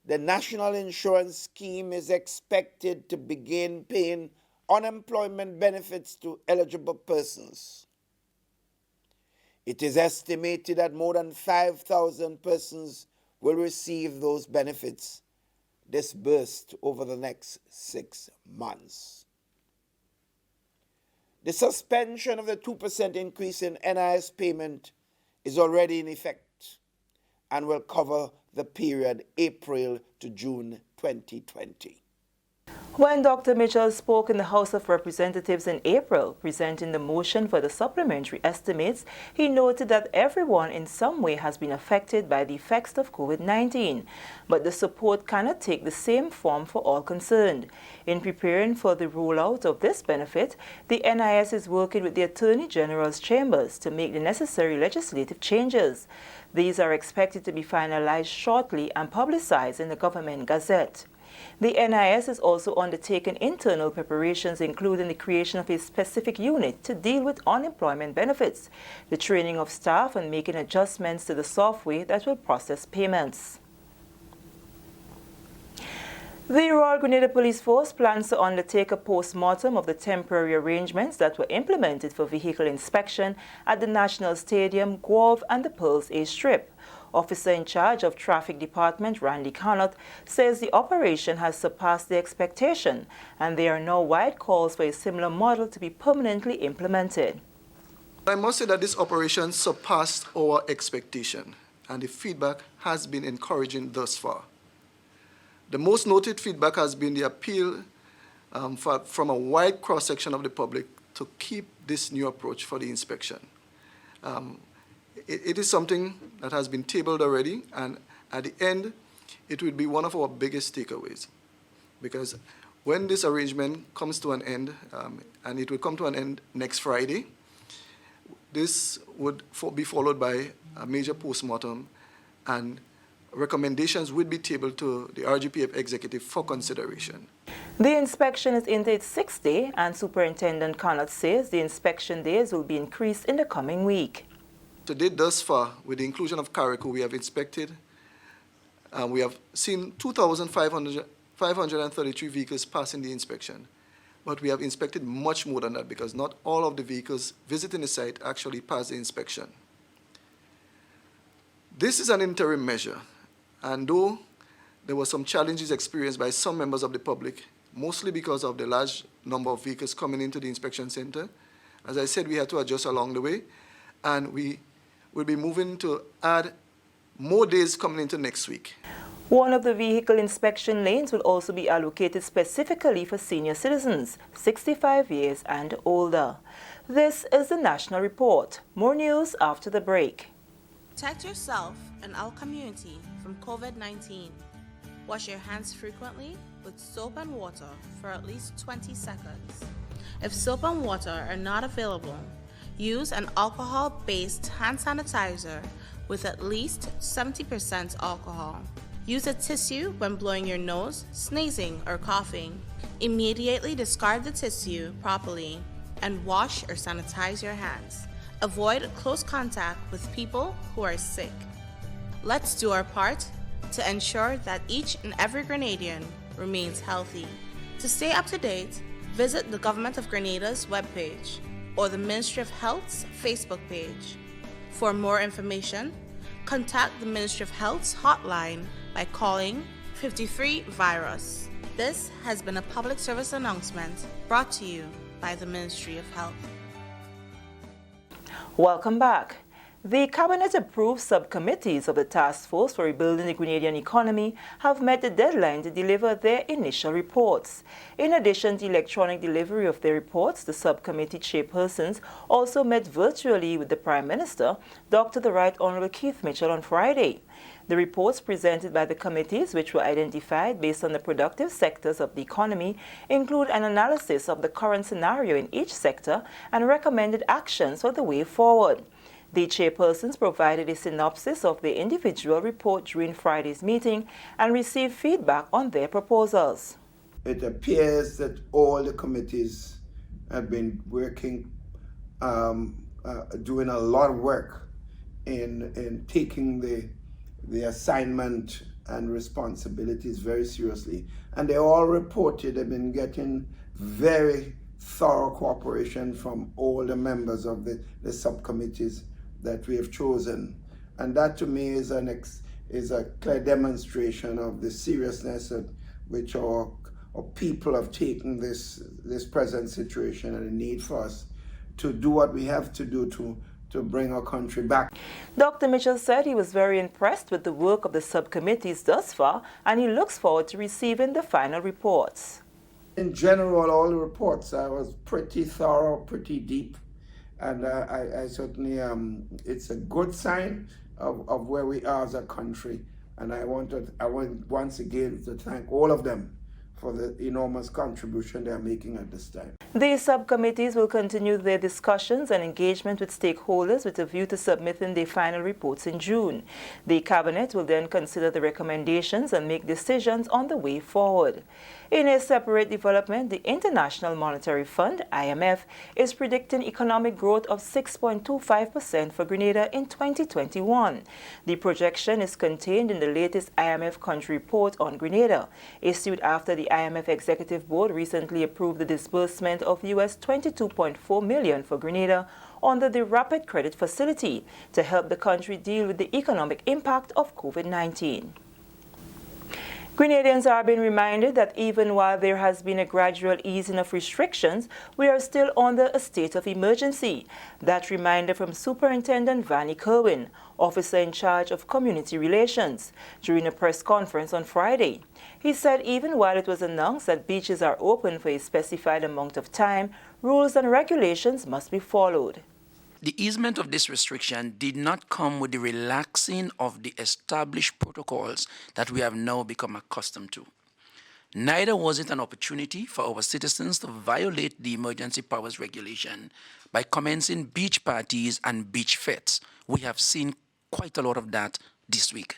the National Insurance Scheme is expected to begin paying unemployment benefits to eligible persons. It is estimated that more than 5,000 persons will receive those benefits disbursed over the next 6 months. The suspension of the 2% increase in NIS payment is already in effect and will cover the period April to June 2020. When Dr. Mitchell spoke in the House of Representatives in April, presenting the motion for the supplementary estimates, he noted that everyone in some way has been affected by the effects of COVID-19, but the support cannot take the same form for all concerned. In preparing for the rollout of this benefit, the NIS is working with the Attorney General's chambers to make the necessary legislative changes. These are expected to be finalized shortly and publicized in the Government Gazette. The NIS is also undertaking internal preparations, including the creation of a specific unit to deal with unemployment benefits, the training of staff, and making adjustments to the software that will process payments. The Royal Grenada Police Force plans to undertake a post-mortem of the temporary arrangements that were implemented for vehicle inspection at the National Stadium, Guelph, and the Pearls A Strip. Officer in charge of Traffic Department, Randy Cannott, says the operation has surpassed the expectation, and there are now wide calls for a similar model to be permanently implemented. I must say that this operation surpassed our expectation, and the feedback has been encouraging thus far. The most noted feedback has been the appeal from a wide cross-section of the public to keep this new approach for the inspection. It is something that has been tabled already, and at the end, it will be one of our biggest takeaways. Because when this arrangement comes to an end, and it will come to an end next Friday, this would be followed by a major postmortem and recommendations would be tabled to the RGPF executive for consideration. The inspection is into its 6th day, and Superintendent Connott says the inspection days will be increased in the coming week. To date thus far, with the inclusion of Carriacou, we have inspected, we have seen 2,533 vehicles passing the inspection. But we have inspected much more than that because not all of the vehicles visiting the site actually pass the inspection. This is an interim measure, and though there were some challenges experienced by some members of the public, mostly because of the large number of vehicles coming into the inspection center, as I said, we had to adjust along the way, and we will be moving to add more days coming into next week. One of the vehicle inspection lanes will also be allocated specifically for senior citizens, 65 years and older. This is the National Report. More news after the break. Protect yourself and our community from COVID-19. Wash your hands frequently with soap and water for at least 20 seconds. If soap and water are not available, use an alcohol-based hand sanitizer with at least 70% alcohol. Use a tissue when blowing your nose, sneezing, or coughing. Immediately discard the tissue properly and wash or sanitize your hands. Avoid close contact with people who are sick. Let's do our part to ensure that each and every Grenadian remains healthy. To stay up to date, visit the Government of Grenada's webpage or the Ministry of Health's Facebook page. For more information, contact the Ministry of Health's hotline by calling 53-VIRUS. This has been a public service announcement brought to you by the Ministry of Health. Welcome back. The Cabinet-approved subcommittees of the Task Force for Rebuilding the Grenadian Economy have met the deadline to deliver their initial reports. In addition to electronic delivery of their reports, the subcommittee chairpersons also met virtually with the Prime Minister, Dr. the Right Honourable Keith Mitchell, on Friday. The reports presented by the committees, which were identified based on the productive sectors of the economy, include an analysis of the current scenario in each sector and recommended actions for the way forward. The chairpersons provided a synopsis of the individual report during Friday's meeting and received feedback on their proposals. It appears that all the committees have been working, doing a lot of work in taking the assignment and responsibilities very seriously. And they all reported they've been getting very thorough cooperation from all the members of the subcommittees that we have chosen. And that to me is a clear demonstration of the seriousness at which our people have taken this present situation and the need for us to do what we have to do to bring our country back. Dr. Mitchell said he was very impressed with the work of the subcommittees thus far, and he looks forward to receiving the final reports. In general, all the reports was pretty thorough, pretty deep, and I certainly, it's a good sign of where we are as a country, and I want once again to thank all of them for the enormous contribution they are making at this time. These subcommittees will continue their discussions and engagement with stakeholders with a view to submitting their final reports in June. The Cabinet will then consider the recommendations and make decisions on the way forward. In a separate development, the International Monetary Fund, IMF, is predicting economic growth of 6.25% for Grenada in 2021. The projection is contained in the latest IMF country report on Grenada, issued after the IMF Executive Board recently approved the disbursement of US $22.4 million for Grenada under the Rapid Credit Facility to help the country deal with the economic impact of COVID-19. Grenadians are being reminded that even while there has been a gradual easing of restrictions, we are still under a state of emergency. That reminder from Superintendent Vannie Kerwin, officer in charge of community relations, during a press conference on Friday. He said even while it was announced that beaches are open for a specified amount of time, rules and regulations must be followed. The easement of this restriction did not come with the relaxing of the established protocols that we have now become accustomed to. Neither was it an opportunity for our citizens to violate the emergency powers regulation by commencing beach parties and beach fetes. We have seen quite a lot of that this week.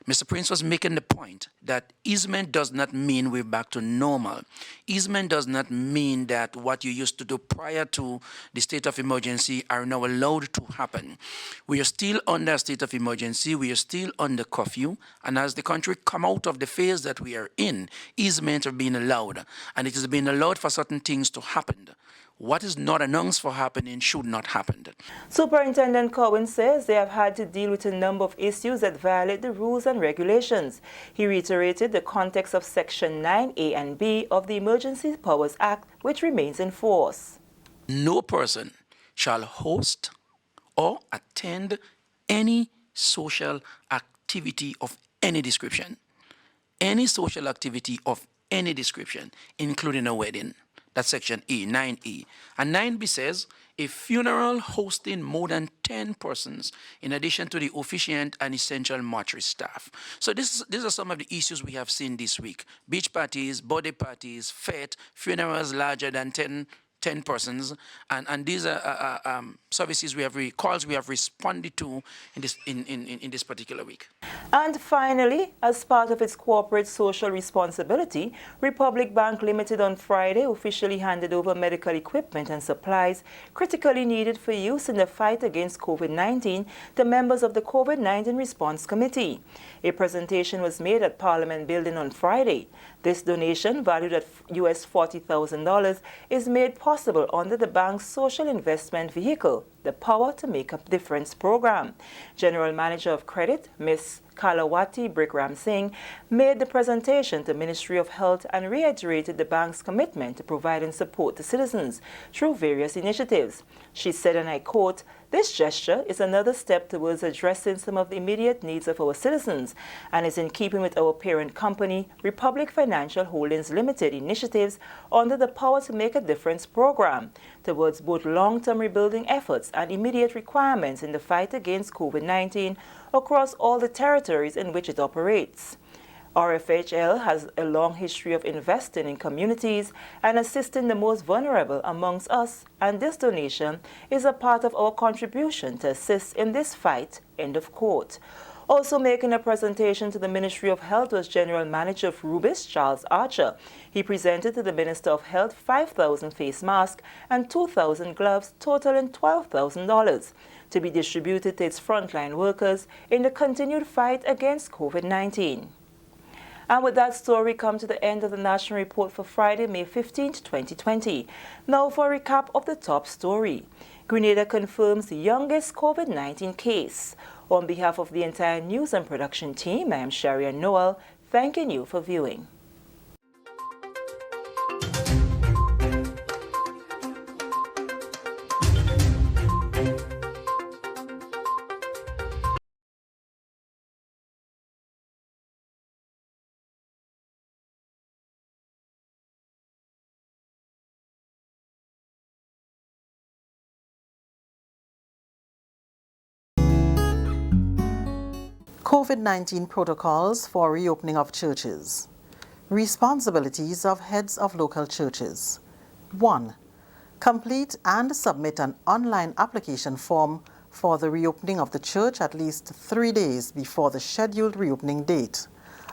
Mr. Prince was making the point that easement does not mean we're back to normal. Easement does not mean that what you used to do prior to the state of emergency are now allowed to happen. We are still under a state of emergency. We are still under curfew. And as the country come out of the phase that we are in, easement are being allowed. And it is being allowed for certain things to happen. What is not announced for happening should not happen. Superintendent Cowan says they have had to deal with a number of issues that violate the rules and regulations. He reiterated the context of Section 9A and B of the Emergency Powers Act, which remains in force. No person shall host or attend any social activity of any description. Any social activity of any description, including a wedding. That's Section E, 9E. And 9B says, a funeral hosting more than 10 persons, in addition to the officiant and essential mortuary staff. So these are some of the issues we have seen this week. Beach parties, birthday parties, fete, funerals larger than 10 persons, and these are services calls we have responded to in this particular week. And finally, as part of its corporate social responsibility, Republic Bank Limited on Friday officially handed over medical equipment and supplies critically needed for use in the fight against COVID-19 to members of the COVID-19 Response Committee. A presentation was made at Parliament Building on Friday. This donation, valued at US $40,000, is made possible under the bank's social investment vehicle, the Power to Make a Difference program. General Manager of Credit, Ms. Kalawati Brikram Singh, made the presentation to Ministry of Health and reiterated the bank's commitment to providing support to citizens through various initiatives. She said, and I quote, "This gesture is another step towards addressing some of the immediate needs of our citizens and is in keeping with our parent company, Republic Financial Holdings Limited, initiatives under the Power to Make a Difference program towards both long-term rebuilding efforts and immediate requirements in the fight against COVID-19 across all the territories in which it operates." RFHL has a long history of investing in communities and assisting the most vulnerable amongst us, and this donation is a part of our contribution to assist in this fight, end of quote. Also making a presentation to the Ministry of Health was General Manager of Rubis, Charles Archer. He presented to the Minister of Health 5,000 face masks and 2,000 gloves, totaling $12,000, to be distributed to its frontline workers in the continued fight against COVID-19. And with that story, come to the end of the National Report for Friday, May 15, 2020. Now for a recap of the top story. Grenada confirms the youngest COVID-19 case. On behalf of the entire news and production team, I am Sharia Noel, thanking you for viewing. COVID-19 protocols for reopening of churches. Responsibilities of heads of local churches. 1. Complete and submit an online application form for the reopening of the church at least 3 days before the scheduled reopening date.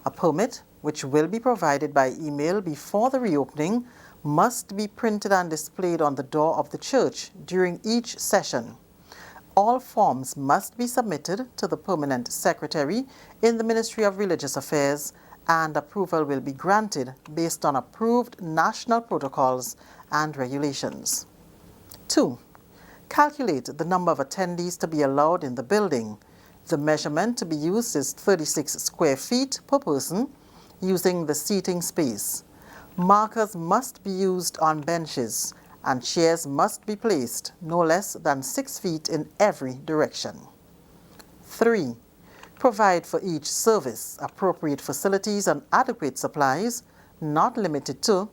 A permit, which will be provided by email before the reopening, must be printed and displayed on the door of the church during each session. All forms must be submitted to the Permanent Secretary in the Ministry of Religious Affairs, and approval will be granted based on approved national protocols and regulations. 2. Calculate the number of attendees to be allowed in the building. The measurement to be used is 36 square feet per person, using the seating space. Markers must be used on benches, and chairs must be placed no less than 6 feet in every direction. 3. Provide for each service appropriate facilities and adequate supplies, not limited to,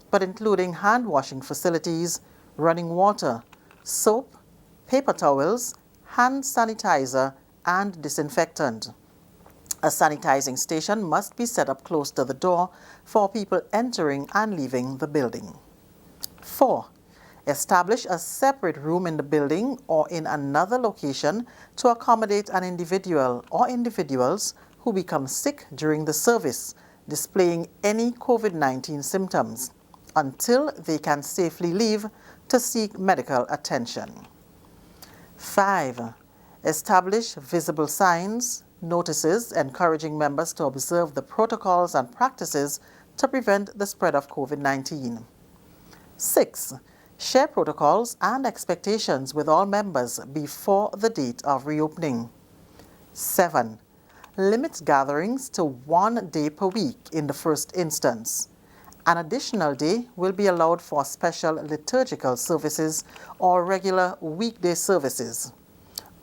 but including hand-washing facilities, running water, soap, paper towels, hand sanitizer, and disinfectant. A sanitizing station must be set up close to the door for people entering and leaving the building. 4. Establish a separate room in the building or in another location to accommodate an individual or individuals who become sick during the service, displaying any COVID-19 symptoms, until they can safely leave to seek medical attention. 5. Establish visible signs, notices encouraging members to observe the protocols and practices to prevent the spread of COVID-19. 6. Share protocols and expectations with all members before the date of reopening. 7. Limit gatherings to 1 day per week in the first instance. An additional day will be allowed for special liturgical services or regular weekday services.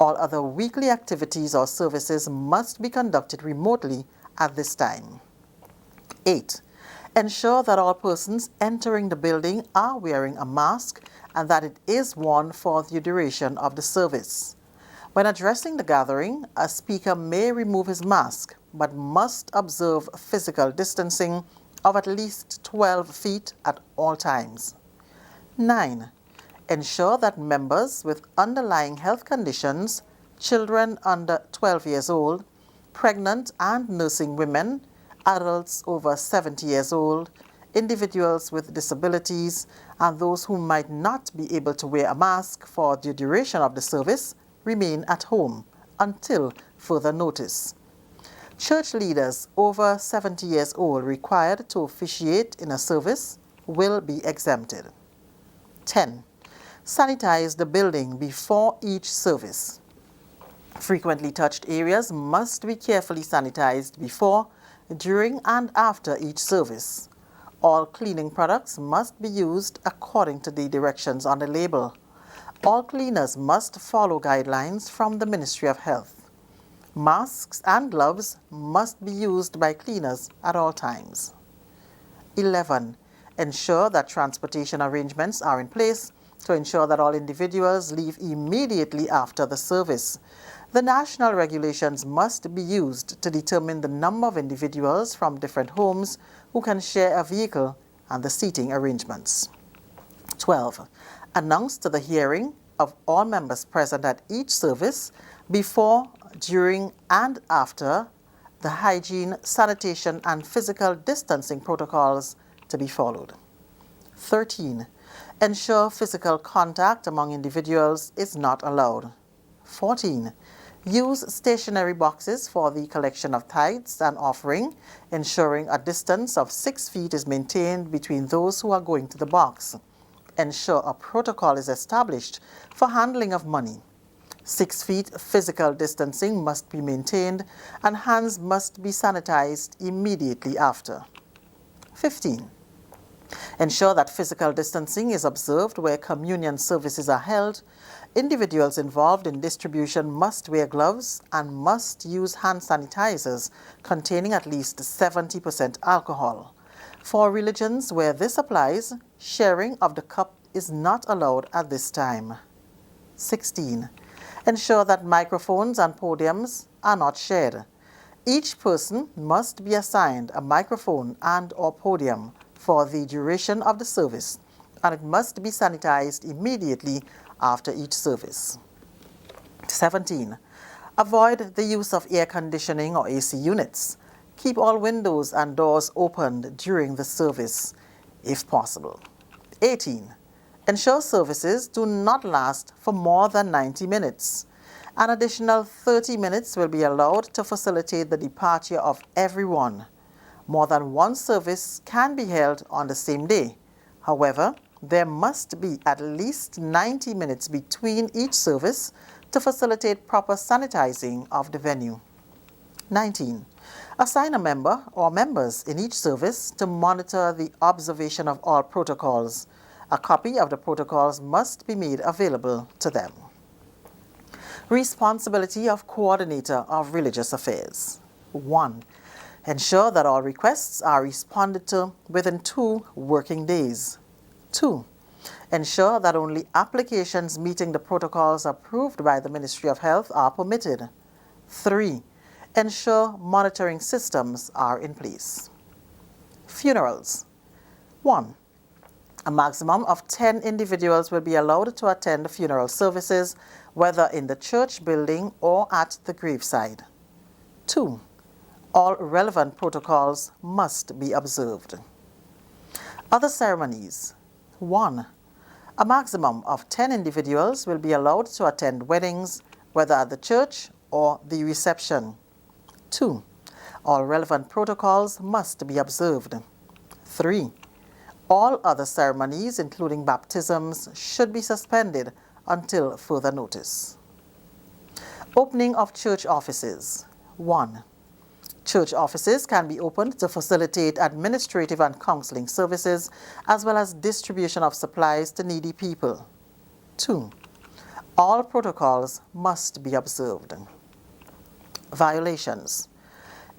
All other weekly activities or services must be conducted remotely at this time. 8. Ensure that all persons entering the building are wearing a mask and that it is worn for the duration of the service. When addressing the gathering, a speaker may remove his mask but must observe physical distancing of at least 12 feet at all times. 9. Ensure that members with underlying health conditions, children under 12 years old, pregnant and nursing women, adults over 70 years old, individuals with disabilities, and those who might not be able to wear a mask for the duration of the service remain at home until further notice. Church leaders over 70 years old required to officiate in a service will be exempted. 10. Sanitize the building before each service. Frequently touched areas must be carefully sanitized before, during, and after each service. All cleaning products must be used according to the directions on the label. All cleaners must follow guidelines from the Ministry of Health. Masks and gloves must be used by cleaners at all times. 11. Ensure that transportation arrangements are in place to ensure that all individuals leave immediately after the service. The national regulations must be used to determine the number of individuals from different homes who can share a vehicle and the seating arrangements. 12. Announce to the hearing of all members present at each service before, during, and after the hygiene, sanitation, and physical distancing protocols to be followed. 13. Ensure physical contact among individuals is not allowed. 14. Use stationary boxes for the collection of tithes and offering, ensuring a distance of 6 feet is maintained between those who are going to the box. Ensure a protocol is established for handling of money. 6 feet physical distancing must be maintained and hands must be sanitized immediately after. 15. Ensure that physical distancing is observed where communion services are held. Individuals involved in distribution must wear gloves and must use hand sanitizers containing at least 70% alcohol. For religions where this applies, sharing of the cup is not allowed at this time. 16. Ensure that microphones and podiums are not shared. Each person must be assigned a microphone and/or podium for the duration of the service, and it must be sanitized immediately after each service. 17. Avoid the use of air conditioning or AC units. Keep all windows and doors opened during the service, if possible. 18. Ensure services do not last for more than 90 minutes. An additional 30 minutes will be allowed to facilitate the departure of everyone. More than one service can be held on the same day. However, there must be at least 90 minutes between each service to facilitate proper sanitizing of the venue. 19. Assign a member or members in each service to monitor the observation of all protocols. A copy of the protocols must be made available to them. Responsibility of Coordinator of Religious Affairs. 1. Ensure that all requests are responded to within 2 working days. 2. Ensure that only applications meeting the protocols approved by the Ministry of Health are permitted. 3. Ensure monitoring systems are in place. Funerals. 1. A maximum of 10 individuals will be allowed to attend funeral services, whether in the church building or at the graveside. 2. All relevant protocols must be observed. Other ceremonies. 1. A maximum of 10 individuals will be allowed to attend weddings, whether at the church or the reception. 2. All relevant protocols must be observed. 3. All other ceremonies, including baptisms, should be suspended until further notice. Opening of church offices. 1. Church offices can be opened to facilitate administrative and counseling services, as well as distribution of supplies to needy people. 2. All protocols must be observed. Violations.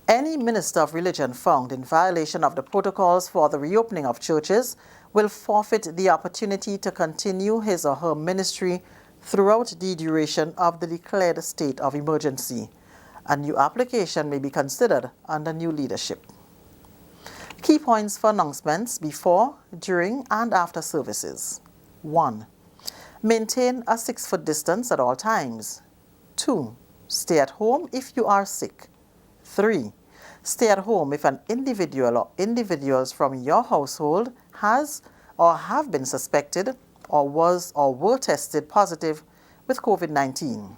Any minister of religion found in violation of the protocols for the reopening of churches will forfeit the opportunity to continue his or her ministry throughout the duration of the declared state of emergency. A new application may be considered under new leadership. Key points for announcements before, during, and after services. 1. Maintain a 6-foot distance at all times. 2. Stay at home if you are sick. 3. Stay at home if an individual or individuals from your household has or have been suspected or were tested positive with COVID-19.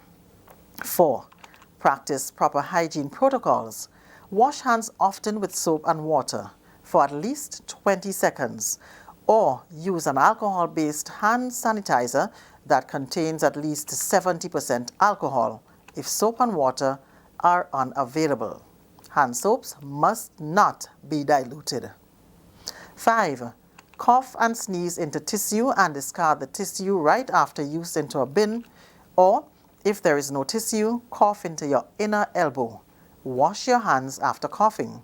4. Practice proper hygiene protocols. Wash hands often with soap and water for at least 20 seconds, or use an alcohol-based hand sanitizer that contains at least 70% alcohol if soap and water are unavailable. Hand soaps must not be diluted. 5. Cough and sneeze into tissue and discard the tissue right after use into a bin, or if there is no tissue, cough into your inner elbow. Wash your hands after coughing.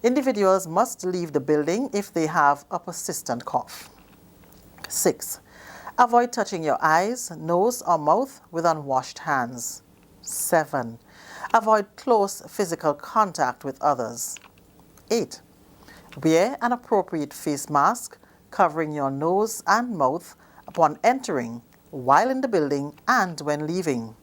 Individuals must leave the building if they have a persistent cough. 6. Avoid touching your eyes, nose, or mouth with unwashed hands. 7. Avoid close physical contact with others. 8. Wear an appropriate face mask covering your nose and mouth upon entering, while in the building, and when leaving.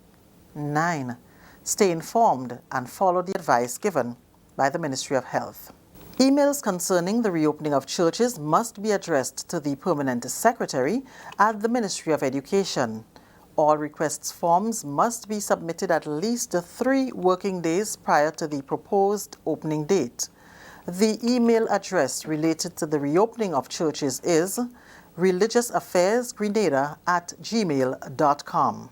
9. Stay informed and follow the advice given by the Ministry of Health. Emails concerning the reopening of churches must be addressed to the Permanent Secretary at the Ministry of Education. All requests forms must be submitted at least 3 working days prior to the proposed opening date. The email address related to the reopening of churches is religiousafairsgrenada@gmail.com.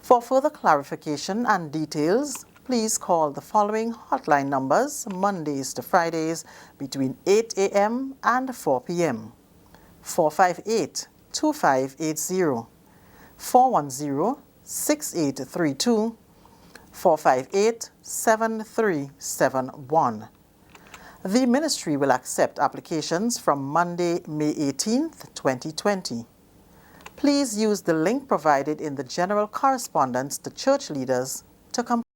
For further clarification and details, please call the following hotline numbers Mondays to Fridays between 8 a.m. and 4 p.m. 458-2580, 410-6832, 458-7371. The Ministry will accept applications from Monday, May 18th, 2020. Please use the link provided in the general correspondence to church leaders to complete.